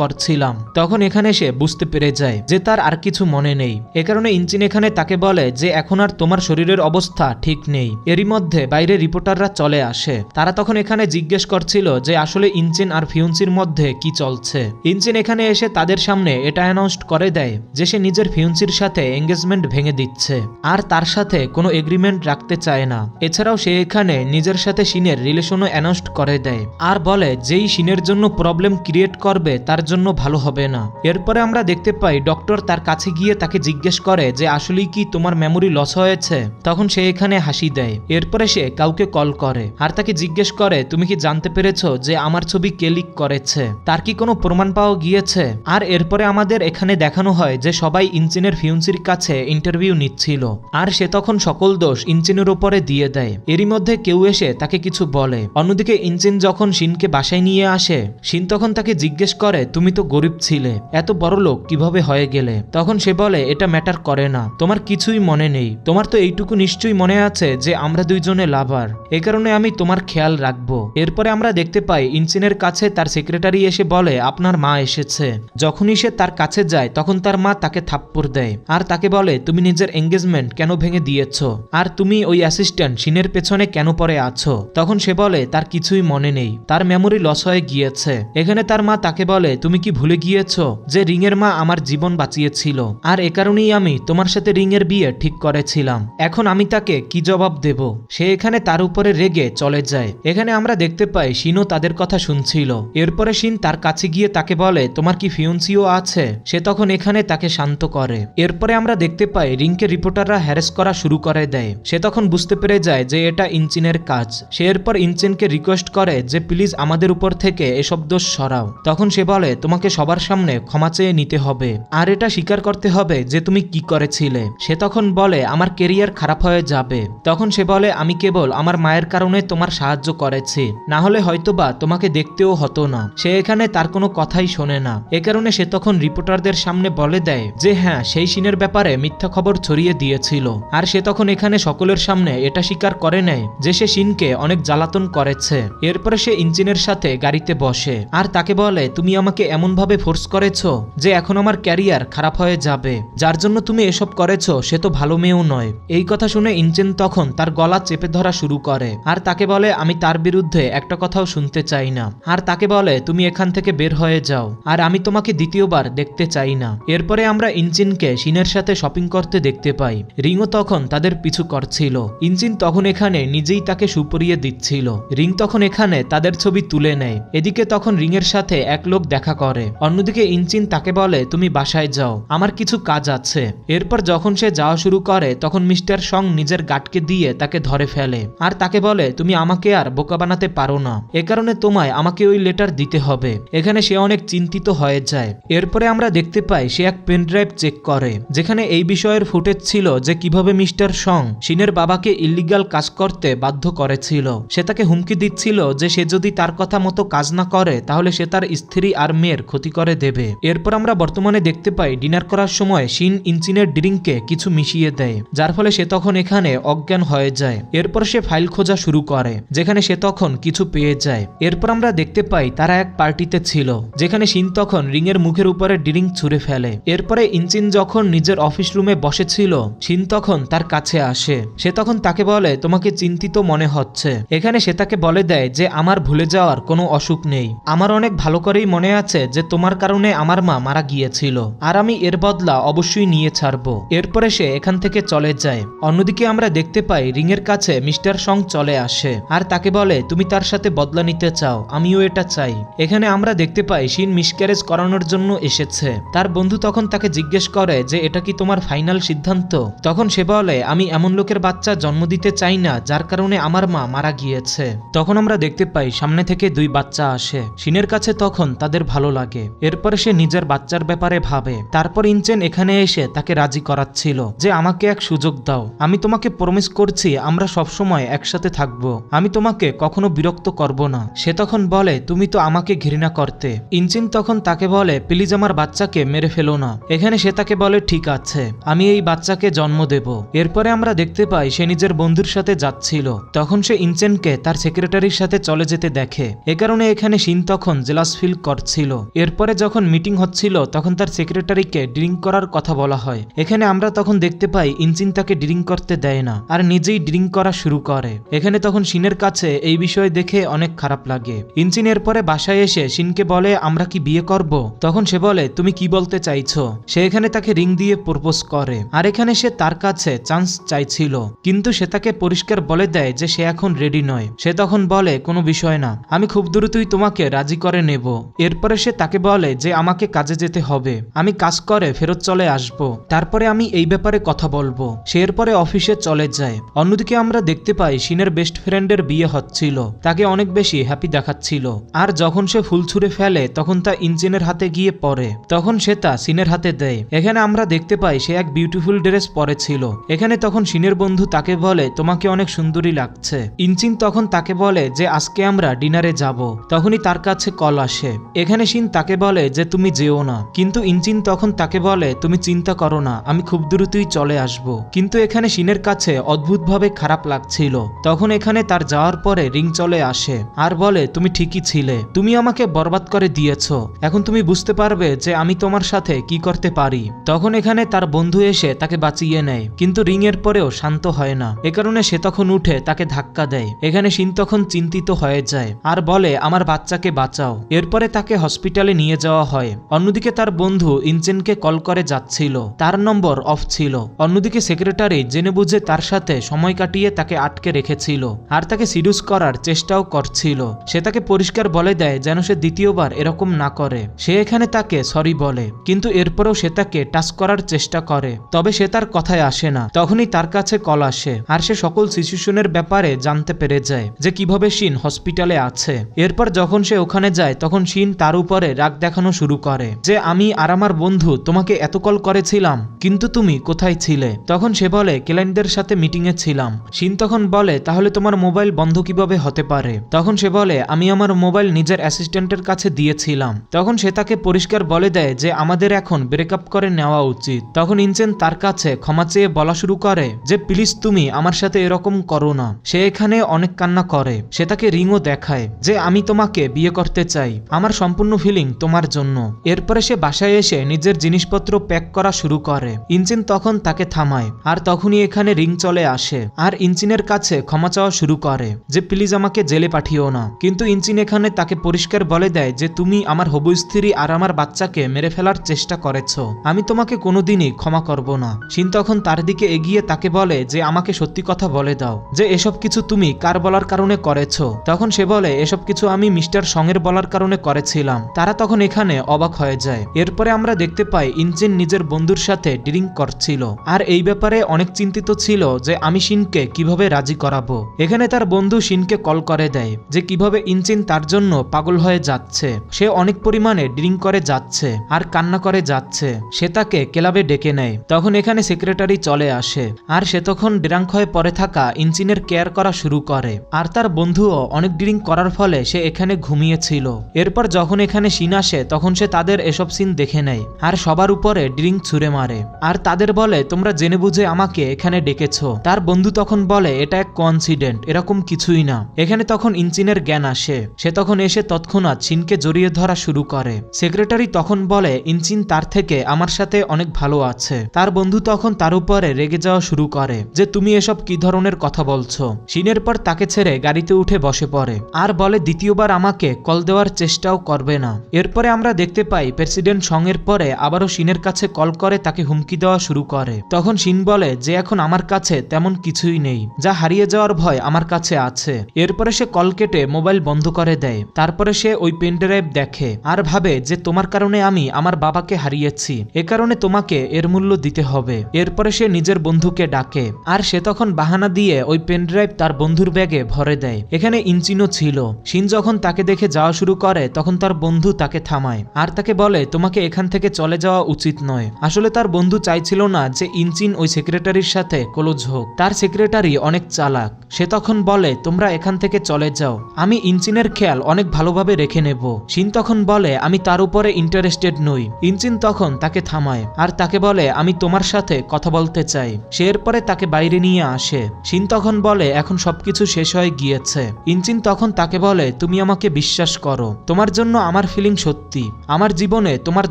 করছিলাম। তখন এখানে সে বুঝতে পেরে যায় যে তার আর কিছু মনে নেই। এ কারণে ইনচিন এখানে তাকে বলে যে এখন আর তোমার শরীরের অবস্থা ঠিক নেই। এরই মধ্যে বাইরে রিপোর্টাররা চলে আসে। তারা তখন এখানে জিজ্ঞেস করছিল যে আসলে ইনচিন আর ফিউন্সির মধ্যে কি চলছে। ইনচিন এখানে এসে তাদের সামনে এটা অ্যানাউন্স করে দেয় যে সে নিজের ফিউন্সির সাথে এঙ্গেজমেন্ট ভেঙে দিচ্ছে আর তার সাথে কোনো এগ্রিমেন্ট রাখতে চায় না। এছাড়াও সে এখানে নিজের সাথে শিনের রিলেশনও অ্যানাউন্স করে দেয় আর বলে যেই শিনের জন্য প্রবলেম ক্রিয়েট করবে তার জন্য ভালো হবে না। এরপরে আমরা দেখতে পাই ডক্টর তার কাছে গিয়ে তাকে জিজ্ঞেস করে যে আসলেই কি তোমার মেমোরি লস হয়েছে। তখন সে এখানে হাসি দেয়। এরপরে সে কাউকে কল করে আর তাকে জিজ্ঞেস করে তুমি কি জানতে পেরেছো যে আমার ছবি কে লিক করেছে, তার কি কোনো প্রমাণ পাওয়া গিয়েছে। আর এরপরে আমাদের এখানে দেখানো হয় যে সবাই ইনচিনের ফিউন্সির কাছে ইন্টারভিউ নিচ্ছিল আর সে তখন সকল দোষ ইনচিনের উপরে দিয়ে দেয়। এরই মধ্যে কেউ এসে তাকে কিছু বলে। অন্যদিকে ইনচিন যখন শিনকে বাসায় নিয়ে আসে, শিন তখন তাকে জিজ্ঞেস করে তুমি তো গরিব ছিলে, এত বড় লোক কিভাবে হয়ে গেলে। তখন সে বলে এটা ম্যাটার করে না, তোমার কিছুই মনে নেই, তোমার তো এইটুকু নিশ্চয়ই মনে আছে যে আমরা দুইজনে লাভার, এ কারণে আমি তোমার খেয়াল রাখবো। এরপরে আমরা দেখতে পাই ইনচিনের কাছে তার সেক্রেটারি এসে বলে আপনার মা এসেছে। যখনই সে তার কাছে যায় তখন তার মা তাকে থাপ্পড় দেয় আর তাকে বলে তুমি নিজের এঙ্গেজমেন্ট কেন ভেঙে দিয়েছ, আর তুমি ওই অ্যাসিস্ট্যান্ট শিনের পেছনে কেন পড়ে আছো। তখন সে বলে তার কিছুই মনে নেই, তার মেমোরি লস হয়ে গিয়েছে। এখানে তার মা তাকে বলে তুমি কি ভুলে গিয়েছো যে রিংয়ের মা আমার জীবন বাঁচিয়েছিল, আর এ কারণেই আমি তোমার সাথে রিংয়ের বিয়ে ঠিক করেছিলাম, এখন আমি তাকে কি জবাব দেব। সে এখানে তার উপরে রেগে চলে যায়। এখানে আমরা দেখতে পাই শিনও তাদের কথা শুনছিল। এরপরে শিন তার কাছে গিয়ে তাকে বলে তোমার কি ফিউন্সিও আছে। সে তখন এখানে তাকে শান্ত করে। এরপরে আমরা দেখতে পাই রিংকে রিপোর্টাররা হ্যারাস করা শুরু করে দেয়। সে তখন বুঝতে পেরে যায় যে এটা ইনচিনের কাজ। সে এরপর ইনচিনকে রিকোয়েস্ট করে যে প্লিজ আমাদের উপর থেকে এসব দোষ সরাও। তখন সে বলে তোমাকে সবার সামনে ক্ষমা চেয়ে নিতে হবে আর এটা স্বীকার করতে হবে যে তুমি কি করেছিলে। সে তখন বলে আমার কেরিয়ার খারাপ হয়ে যাবে। তখন সে বলে আমি কেবল আমার মায়ের কারণে তোমার সাহায্য করেছি, না হলে হয়তোবা তোমাকে দেখতেও হতো না। সে এখানে তার কোনো কথাই শোনে না। এ কারণে সে তখন রিপোর্টারদের সামনে বলে দেয় যে হ্যাঁ সেই শিনের ব্যাপারে মিথ্যা খবর ছড়িয়ে দিয়েছিল। আর সে তখন এখানে সকলের সামনে এটা স্বীকার করে নেয় যে সে শিনকে অনেক জ্বালাতন করেছে। এরপরে সে ইঞ্জিনের সাথে গাড়িতে বসে আর তাকে বলে তুমি আমাকে এমনভাবে ফোর্স করেছো যে এখন আমার ক্যারিয়ার খারাপ হয়ে যাবে, যার জন্য তুমি এসব করেছো সে তো ভালো মেয়েও নয়। এই কথা শুনে ইঞ্জিন তখন তার গলা চেপে ধরা শুরু করে আর তাকে বলে আমি তার বিরুদ্ধে একটা কথাও শুনতে চাই না। আর তাকে বলে তুমি এখান থেকে বের হয়ে যাও আর আমি তোমাকে দ্বিতীয়বার দেখতে চাই না। এরপরে আমরা ইঞ্জিনকে শিনের সাথে শপিং করতে দেখতে পাই। রিংও তখন তাদের পিছু করছিল। ইঞ্জিন তখন এখানে নিজেই তাকে সুপরিয়ে দিচ্ছিল। রিং তখন এখানে তাদের ছবি তুলে নেয়। এদিকে তখন রিং এর সাথে এক লোক দেখা করে। অন্যদিকে ইঞ্জিন তাকে বলে তুমি বাসায় যাও, আমার কিছু কাজ আছে। এরপর যখন সে যাওয়া শুরু করে তখন মিস্টার সং নিজের গাটকে দিয়ে তাকে ধরে ফেলে আর তাকে বলে তুমি আমাকে আর বোকা বানাতে পারো না, এ কারণে তোমায় আমাকে ওই লেটার দিতে হবে। এখানে সে অনেক চিন্তিত হয়ে যায়। এরপরে আমরা দেখতে পাই সে এক পেন ড্রাইভ চেক করে যেখানে এই বিষয়ের ফুটেজ ছিল যে কিভাবে মিস্টার সং শিনের বাবাকে ইল্লিগাল কাজ করতে বাধ্য করেছিল। সে তাকে হুমকি দিচ্ছিল যে সে যদি তার কথা মতো কাজ না করে তাহলে সে তার স্ত্রী আর মেয়ের ক্ষতি করে দেবে। এরপর আমরা বর্তমানে দেখতে পাই ডিনার করার সময় শিন ইঞ্জিনের ড্রিঙ্কে কিছু মিশিয়ে দেয়, যার ফলে সে তখন এখানে অজ্ঞান হয়ে যায়। এরপর সে ফাইল খোঁজা শুরু করে যেখানে সে তখন কিছু পেয়ে যায়। এরপর আমরা দেখতে পাই তারা এক পার্টিতে ছিল যেখানে শিন তখন রিং এর মুখের উপরে ড্রিঙ্ক ছুঁড়ে ফেলে। এরপরে ইঞ্জিন যখন নিজের অফিস রুমে বসেছিল শিন তখন তার কাছে আসে। সে তখন তাকে বলে তোমাকে চিন্তিত মনে হচ্ছে। এখানে সে তাকে বলে দেয় যে আমার ভুলে যাওয়ার কোনো অসুখ নেই, আমার অনেক ভালো করেই মনে আছে যে তোমার কারণে আমার মা মারা গিয়েছিল, আর আমি এর বদলা অবশ্যই নিয়ে ছাড়বো। এরপরে সে এখান থেকে চলে যায়। অন্যদিকে আমরা দেখতে পাই রিং এর কাছে মিস্টার সং চলে আসে আর তাকে বলে তুমি তার সাথে বদলা নিতে চাও, আমিও এটা চাই। এখানে আমরা দেখতে পাই শিন মিসক্যারেজ করানোর জন্য এসেছে। তার বন্ধু তখন তাকে জিজ্ঞেস করে যে এটা কি তোমার ফাইনাল সিদ্ধান্ত? তখন সে বলে আমি এমন লোকের বাচ্চা জন্ম দিতে চাই না যার কারণে আমার মা মারা গিয়েছে। তখন আমরা দেখতে পাই সামনে থেকে 2 বাচ্চা আসে। শিনের কাছে তখন তাদের ভালো লাগে। এরপরে সে নিজের বাচ্চার ব্যাপারে ভাবে। তারপর ইনচেন এখানে এসে তাকে রাজি করাচ্ছিল যে আমাকে এক সুযোগ দাও, আমি তোমাকে প্রমিস করছি আমরা সবসময় একসাথে থাকবো, আমি তোমাকে কখনো বিরক্ত করব না। সে তখন বলে তুমি তো আমাকে ঘৃণা করতে। ইনচেন তখন তাকে বলে প্লিজ আমার বাচ্চাকে মেরে ফেলো না। এখানে সে তাকে বলে ঠিক আছে, আমি এই বাচ্চাকে জন্ম দেব। এরপরে আমরা দেখতে পাই সে নিজের বন্ধুর সাথে যাচ্ছিল। তখন সে ইনচেনকে তার সেক্রেটারির সাথে চলে যেতে দেখে। এ কারণে এখানে শিন তখন জেলাস ফিল করছিল। এরপরে যখন মিটিং হচ্ছিল তখন তার সেক্রেটারিকে ড্রিঙ্ক করার কথা বলা হয়। এখানে আমরা তখন দেখতে পাই ইনচিন তাকে ড্রিঙ্ক করতে দেয় না আর নিজেই ড্রিঙ্ক করা শুরু করে। এখানে তখন শিনের কাছে এই বিষয় দেখে অনেক খারাপ লাগে। ইনচিন এরপরে বাসায় এসে শিনকে বলে আমরা কি বিয়ে করব? তখন সে বলে তুমি কি বলতে চাইছো? সে এখানে তাকে রিং দিয়ে প্রপোজ করে। আর এখানে সে তার কাছে চান্স চাইছিল, কিন্তু সে তাকে পরিষ্কার বলে দেয় যে সে এখন রেডি নয়। সে তখন বলে কোনো বিষয় না, আমি খুব দ্রুতই তোমাকে রাজি করে নেব। এরপরে সে তাকে বলে যে আমাকে কাজে যেতে হবে, আমি কাজ করে ফেরত চলে আসব, তারপরে আমি এই ব্যাপারে কথা বলবো। সে এরপরে অফিসে চলে যায়। অন্যদিকে আমরা দেখতে পাই শিনের বেস্ট ফ্রেন্ডের বিয়ে হচ্ছিল, তাকে অনেক বেশি হ্যাপি দেখাচ্ছিল। আর যখন সে ফুল ছুঁড়ে ফেলে তখন তা ইনচিনের হাতে গিয়ে পড়ে। তখন সে তা শিনের হাতে দেয়। এখানে আমরা দেখতে পাই সে এক বিউটিফুল ড্রেস পরেছিল। এখানে তখন শিনের বন্ধু তাকে বলে তোমাকে অনেক সুন্দরী লাগছে। ইনচিন তখন তাকে বলে যে আজকে আমরা ডিনারে যাব। তখনই তার কাছে কল আসে। এখানে শিন তাকে বলে যে তুমি যেও না, কিন্তু ইনচিন তখন তাকে বলে তুমি চিন্তা করো না, আমি খুব দ্রুতই চলে আসব। কিন্তু এখানে শিনের কাছে অদ্ভুতভাবে খারাপ লাগছিল। তখন এখানে তার যাওয়ার পরে রিং চলে আসে আর বলে তুমি ঠিকই ছিলে, তুমি আমাকে বরবাদ করে দিয়েছ, এখন তুমি বুঝতে পারবে যে আমি তোমার সাথে কি করতে পারি। তখন এখানে তার বন্ধু এসে তাকে বাঁচিয়ে নেয়, কিন্তু রিং এর পরেও শান্ত হয় না। এ কারণে সে তখন উঠে তাকে ধাক্কা দেয়। এখানে শিন তখন চিন্তিত হয়ে যায় আর বলে আমার বাচ্চাকে বাঁচাও। এরপরে তাকে হসপিটালে নিয়ে যাওয়া হয়। অন্যদিকে তার বন্ধু ইনচেনকে কল করে যাচ্ছিল, তার নম্বর অফ ছিল। অন্যদিকে সেক্রেটারি জেনে বুঝে তার সাথে সময় কাটিয়ে তাকে আটকে রেখেছিল আর তাকে সিডিউস করার চেষ্টাও করছিল। সে তাকে পরিষ্কার বলে দেয় যেন সে দ্বিতীয়বার এরকম না করে। সে এখানে তাকে সরি বলে, কিন্তু এরপরেও সে তাকে টাচ করার চেষ্টা করে, তবে সে তার কথায় আসে না। তখনই তার কাছে কল আসে আর সে সকল সিচুয়েশনের ব্যাপারে জানতে পেরে যায় যে কিভাবে শিন হসপিটালে আছে। এরপর যখন সে ওখানে যায় তখন শিন তার উপরে রাগ দেখানো শুরু করে যে আমি আর আমার বন্ধু তোমাকে এত কল করেছিলাম, কিন্তু তুমি কোথায় ছিলে? তখন সে বলে ক্লায়েন্টদের সাথে মিটিং এ ছিলাম। শিন তখন বলে তাহলে তোমার মোবাইল বন্ধ কিভাবে হতে পারে? তখন সে বলে আমি আমার মোবাইল নিজের অ্যাসিস্ট্যান্টের কাছে দিয়েছিলাম। তখন সে তাকে পরিষ্কার বলে দেয় যে আমাদের এখন ব্রেকআপ করে নেওয়া উচিত। তখন ইনচেন তার কাছে ক্ষমা চেয়ে বলা শুরু করে যে প্লিজ তুমি আমার সাথে এরকম করো না। সে এখানে অনেক কান্না করে। সে তাকে রিংও দেখায় যে আমি তোমাকে বিয়ে করতে চাই, আমার সম্পূর্ণ ফিলিং তোমার জন্য। এরপরে সে বাসায় এসে নিজের জিনিসপত্র প্যাক করা শুরু করে। ইনচিন তখন তাকে থামায় আর তখনই এখানে রিং চলে আসে আর ইনচিনের কাছে ক্ষমা চাওয়া শুরু করে যে প্লিজ আমাকে জেলে পাঠিও না। কিন্তু ইনচিন এখানে তাকে পরিষ্কার বলে দেয় যে তুমি আমার হবু স্ত্রী আর আমার বাচ্চাকে মেরে ফেলার চেষ্টা করেছো, আমি তোমাকে কোনোদিনই ক্ষমা করব না। শিন তখন তার দিকে এগিয়ে তাকে বলে যে আমাকে সত্যি কথা বলে দাও যে এসব কিছু তুমি কার বলার কারণে করেছো? তখন সে বলে এসব কিছু আমি মিস্টার সঙের বলার কারণে করেছিলাম। তারা তখন এখানে অবাক হয়ে যায়। এরপরে আমরা দেখতে পাই ইনচিন নিজের বন্ধুর সাথে ড্রিঙ্ক করছিল আর এই ব্যাপারে অনেক চিন্তিত ছিল যে আমি শিনকে কিভাবে রাজি করাবো। এখানে তার বন্ধু শিনকে কল করে দেয় যে কিভাবে ইনচিন তার জন্য পাগল হয়ে যাচ্ছে, সে অনেক পরিমাণে ড্রিঙ্ক করে যাচ্ছে আর কান্না করে যাচ্ছে। সে তাকে ক্লাবে ডেকে নেয়। তখন এখানে সেক্রেটারি চলে আসে আর সে তখন ড্রাঙ্ক হয়ে পড়ে থাকা ইনচিনের কেয়ার করা শুরু করে। আর তার বন্ধুও অনেক ড্রিঙ্ক করার ফলে সে এখানে ঘুমিয়েছিল। এরপর যখন এখানে শিন আসে তখন সে তাদের এসব সিন দেখে নেয় আর সবার উপরে ড্রিঙ্ক ছুঁড়ে মারে আর তাদের বলে তোমরা জেনে বুঝে আমাকে এখানে ডেকেছো। তার বন্ধু তখন বলে এটা এক কোইন্সিডেন্ট, এরকম কিছুই না। এখানে তখন ইনচিনের জ্ঞান আসে। সে তখন এসে তৎক্ষণাৎ শিনকে জড়িয়ে ধরা শুরু করে। সেক্রেটারি তখন বলে ইনচিন তার থেকে আমার সাথে অনেক ভালো আছে। তার বন্ধু তখন তখন তার উপরে রেগে যাওয়া শুরু করে যে তুমি এসব কি ধরনের কথা বলছো। শিনের পর তাকে ছেড়ে গাড়িতে উঠে বসে পড়ে আর বলে দ্বিতীয়বার আমাকে কল দেওয়ার চেষ্টাও করবে না। এরপরে আমরা দেখতে পাই প্রেসিডেন্ট সং এর পরে আবারও শিনের কাছে কল করে তাকে হুমকি দেওয়া শুরু করে। তখন শিন বলে যে এখন আমার কাছে তেমন কিছুই নেই, যা হারিয়ে যাওয়ার ভয় আমার কাছে আছে। এরপরে সে কল কেটে মোবাইল বন্ধ করে দেয়। তারপরে সে ওই পেন ড্রাইভ দেখে আর ভাবে যে তোমার কারণে আমি আমার বাবাকে হারিয়েছি, এ কারণে তোমাকে এর মূল্য দিতে হবে। এরপরে সে নিজের বন্ধুকে ডাকে আর সে তখন বাহানা দিয়ে ওই পেন ড্রাইভ তার বন্ধুর ব্যাগে ভরে দেয়। এখানে ইঞ্জিনও ছিল। শিন যখন তাকে দেখে যাওয়া শুরু করে তখন তার বন্ধু তাকে থামায় আর তাকে বলে তোমাকে এখান থেকে চলে যাওয়া উচিত নয়। আসলে তার বন্ধু চাইছিল না যে ইঞ্জিন ওই সেক্রেটারির সাথে ক্লোজ হোক। তার সেক্রেটারি অনেক চালাক। সে তখন বলে তোমরা এখান থেকে চলে যাও, আমি ইঞ্জিনের খেয়াল অনেক ভালোভাবে রেখে নেব। শিন তখন বলে আমি তার উপরে ইন্টারেস্টেড নই। ইঞ্জিন তখন তাকে থামায় আর তাকে বলে আমি তোমার সাথে কথা বলতে চাই। সে এরপরে তাকে বাইরে নিয়ে আসে। শিন তখন বলে এখন সবকিছু শেষ হয়ে গিয়েছে। ইঞ্জিন তখন তাকে বলে তুমি আমাকে বিশ্বাস করো, তোমার জন্য আমার ফিলিং সত্যি, আমার জীবনে তোমার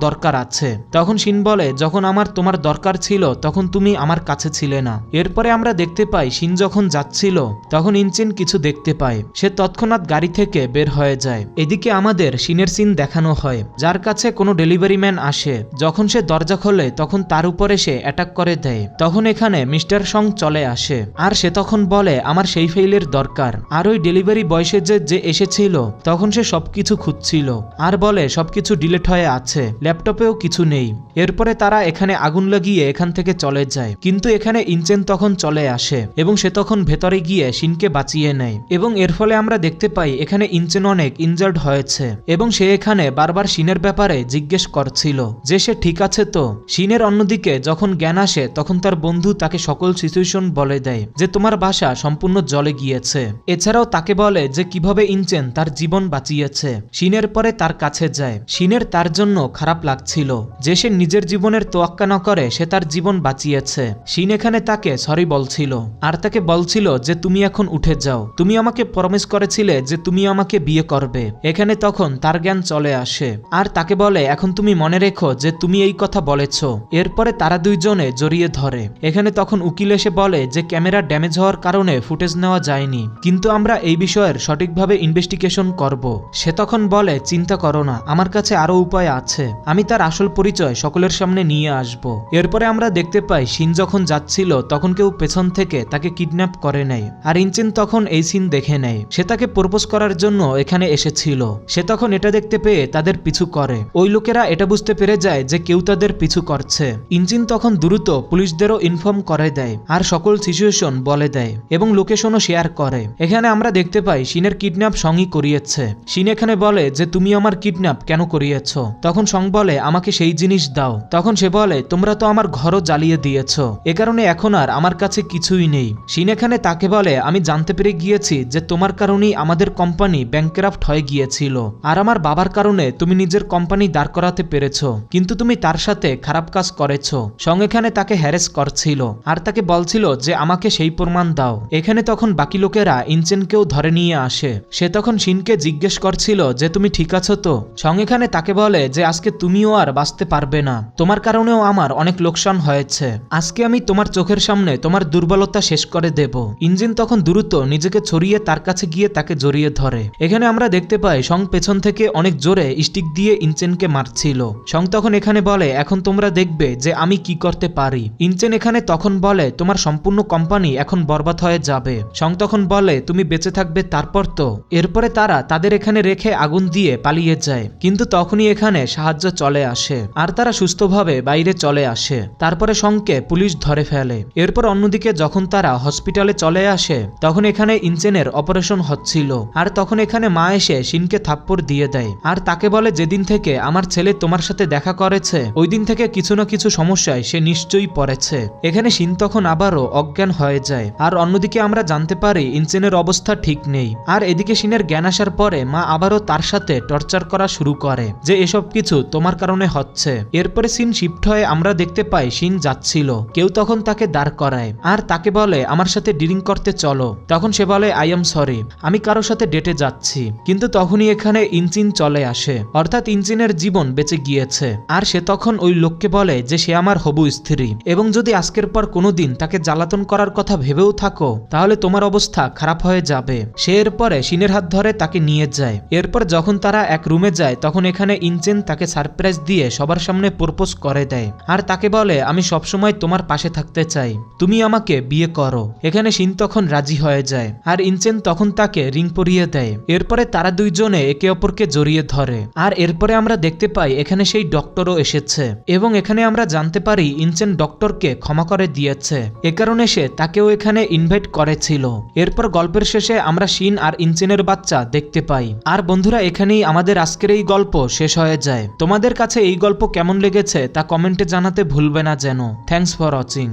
দরকার আছে। তখন শিন বলে যখন আমার তোমার দরকার ছিল তখন তুমি আমার কাছে ছিলে না। এরপরে আমরা দেখতে পাই শিন যখন যাচ্ছিল তখন ইঞ্জিন কিছু দেখতে পায়। সে তৎক্ষণাৎ গাড়ি থেকে বের হয়ে যায়। এদিকে আমাদের শিনের সিন দেখানো হয় যার কাছে কোনো ডেলিভারি ম্যান আসে। যখন সে দরজা খোলে তখন তার উপরে সে অ্যাটাক করে দেয়। তখন এখানে মিস্টার সং চলে আসে আর সে তখন বলে আমার সেই ফাইলের দরকার। আর ওই ডেলিভারি বয়সে যে এসেছিল তখন সে সবকিছু খুঁজছিল আর বলে সবকিছু ডিলিট হয়ে আছে, ল্যাপটপেও কিছু নেই। এরপরে তারা এখানে আগুন লাগিয়ে এখান থেকে চলে যায়। কিন্তু এখানে ইঞ্চেন তখন চলে আসে এবং সে তখন ভেতরে গিয়ে শিনকে বাঁচিয়ে নেয় এবং এর ফলে আমরা দেখতে পাই এখানে ইঞ্চেন অনেক ইনজার্ড হয়েছে এবং সে এখানে বারবার শিনের ব্যাপারে জিজ্ঞেস করছিল যে সে ঠিক আছে তো। শিনের অন্যদিকে যখন জ্ঞান আসে তখন তার বন্ধু তাকে সকল সিচুয়েশন বলে দেয় যে তোমার বাসা সম্পূর্ণ জলে গিয়েছে। এছাড়াও তাকে বলে যে কিভাবে ইঞ্চেন তার জীবন বাঁচিয়েছে। শিনের পরে তার কাছে যায়। শিনের তার জন্য খারাপ লাগছিল যে সে নিজের জীবনের তোয়াক্কা না করে সে তার জীবন বাঁচিয়েছে। শিন এখানে তাকে সরি বলছিল আর তাকে বলছিল যে তুমি এখন উঠে যাও, তুমি আমাকে প্রমিস করেছিলে যে তুমি আমাকে বিয়ে করবে। এখানে তখন তার জ্ঞান চলে আসে আর তাকে বলে এখন তুমি মনে রেখো যে তুমি এই কথা বলেছ। এরপরে তারা দুইজনে জড়িয়ে ধরে। এখানে তখন উকিল এসে বলে যে ক্যামেরা ড্যামেজ হওয়ার কারণে ফুটেজ নেওয়া যায়নি, কিন্তু আমরা এই বিষয়ের সঠিকভাবে ইনভেস্টিগেশন করব। সে তখন বলে চিন্তা করো না, আমার কাছে আরো উপায় আছে, আমি তার আসল পরিচয় সকলের সামনে নিয়ে আসব। এরপরে আমরা দেখতে পাই শিন যখন যাচ্ছিল তখন কেউ পেছন থেকে তাকে কিডন্যাপ করে নেয় আর ইঞ্চিন তখন এই সিন দেখে নেয়। সে তাকে প্রপোজ করার জন্য এখানে এসেছিল। সে তখন এটা দেখতে পেয়ে তাদের পিছু করে। ওই লোকেরা এটা বুঝতে পেরে যায় যে কেউ তাদের পিছু করছে। ইঞ্জিন তখন দ্রুত পুলিশদেরও ইনফর্ম করে দেয় আর সকল সিচুয়েশন বলে দেয় এবং লোকেশনও শেয়ার করে। এখানে আমরা দেখতে পাই শিনের কিডন্যাপ সঙ্গই করিয়েছে। শিন এখানে বলে যে তুমি আমার কিডন্যাপ কেন করিয়েছ? তখন সং বলে আমাকে সেই জিনিস দাও। তখন সে বলে তোমরা তো আমার ঘরও জ্বালিয়ে দিয়েছ, এ কারণে এখন আর আমার কাছে কিছুই নেই। শিন এখানে তাকে বলে আমি জানতে পেরে গিয়েছি যে তোমার কারণেই আমাদের কোম্পানি ব্যাংকরাফট হয়ে গিয়েছিল আর আমার বাবার কারণে তুমি নিজের কোম্পানি দাঁড় করাতে পেরেছো, কিন্তু তুমি তার সাথে খারাপ কাজ করেছো। সং এখানে তাকে হ্যারেস করছিল আর তাকে বলছিল যে আমাকে সেই প্রমাণ দাও। এখানে তখন বাকি লোকেরা ইনচেনকেও ধরে নিয়ে আসে। সে তখন শিনকে জিজ্ঞেস করছিল যে তুমি ঠিক আছো তো? সং এখানে তাকে বলে যে আজকে তুমিও আর বাঁচতে পারবে না, তোমার কারণেও আমার অনেক লোকসান হয়েছে, আজকে আমি তোমার চোখের সামনে তোমার দুর্বলতা শেষ করে দেব। ইঞ্জিন তখন দ্রুত নিজেকে ছড়িয়ে তার কাছে গিয়ে তাকে জড়িয়ে ধরে। এখানে আমরা দেখতে পাই সং পেছন থেকে অনেক জোরে স্টিক দিয়ে ইনচেনকে মারছিল। সং তখন এখানে বলে এখন তোমরা দেখবে যে আমি কি করতে পারি। ইনচেন এখানে তখন বলে তোমার সম্পূর্ণ কোম্পানি এখন বরবাদ হয়ে যাবে। সং তখন বলে তুমি বেঁচে থাকবে তারপর তো। এরপরে তারা তাদের এখানে রেখে আগুন দিয়ে পালিয়ে যায়, কিন্তু তখনই এখানে সাহায্য চলে আসে আর তারা সুস্থভাবে বাইরে চলে আসে। তারপরে সংকে পুলিশ ধরে ফেলে। এরপর অন্যদিকে যখন তারা হসপিটালে চলে আসে তখন এখানে ইনচেনের অপারেশন হচ্ছিল আর তখন এখানে মা এসে শিনকে থাপ্পড় দিয়ে দেয় আর তাকে বলে যেদিন থেকে আমার ছেলে তোমার সাথে দেখা করেছে ওই দিন থেকে কিছু না কিছু সমস্যায় সে নিশ্চয়ই পড়েছে। এখানে শিন তখন আবারও অজ্ঞান হয়ে যায় আর অন্যদিকে আমরা জানতে পারি ইনচেনের অবস্থা ঠিক নেই। আর এদিকে শিনের জ্ঞান আসার পরে মা আবারও তার সাথে টর্চার করা শুরু করে যে এসব কিছু তোমার কারণে হচ্ছে। এরপরে সিন শিফট হয়ে আমরা দেখতে পাই শিন যাচ্ছিল, কেউ তখন তাকে দাঁড় করায় আর তাকে বলে আমার সাথে ডিলিং করতে চলো। তখন সে বলে আই এম সরি, আমি কারো সাথে ডেটে যাচ্ছি। কিন্তু তখনই এখানে ইঞ্জিন চলে আসে, অর্থাৎ ইঞ্জিনের জীবন বেঁচে গিয়েছে আর সে তখন ওই লোককে বলে যে সে আমার হবু স্ত্রী। 3। এবং যদি আজকের পর কোনোদিন তাকে জ্বালাতন করার কথা ভেবেও থাকো তাহলে তোমার অবস্থা খারাপ হয়ে যাবে। সে এরপরে শিনের হাত ধরে তাকে নিয়ে যায়। এরপর যখন তারা এক রুমে যায় তখন এখানে ইনচেন তাকে সারপ্রাইজ দিয়ে সবার সামনে প্রপোজ করে দেয় আর তাকে বলে আমি সবসময় তোমার পাশে থাকতে চাই, তুমি আমাকে বিয়ে করো। এখানে শিন তখন রাজি হয়ে যায় আর ইনচেন তখন তাকে রিং পরিয়ে দেয়। এরপরে তারা দুইজনে একে অপরকে জড়িয়ে ধরে আর এরপরে আমরা দেখতে পাই এখানে সেই ডক্টরও এসেছে এবং এখানে আমরা জানতে পারি ইনচেন ডক্টরকে ক্ষমা করে দিয়েছে, এ কারণে সে তাকেও এখানে ইনভাইট করেছিল। এরপর গল্পের শেষে আমরা শিন আর ইনচেনের বাচ্চা দেখতে পাই। আর বন্ধুরা এখানেই আমাদের আজকের এই গল্প শেষ হয়ে যায়। তোমাদের কাছে এই গল্প কেমন লেগেছে তা কমেন্টে জানাতে ভুলবে না যেন। Thanks for watching.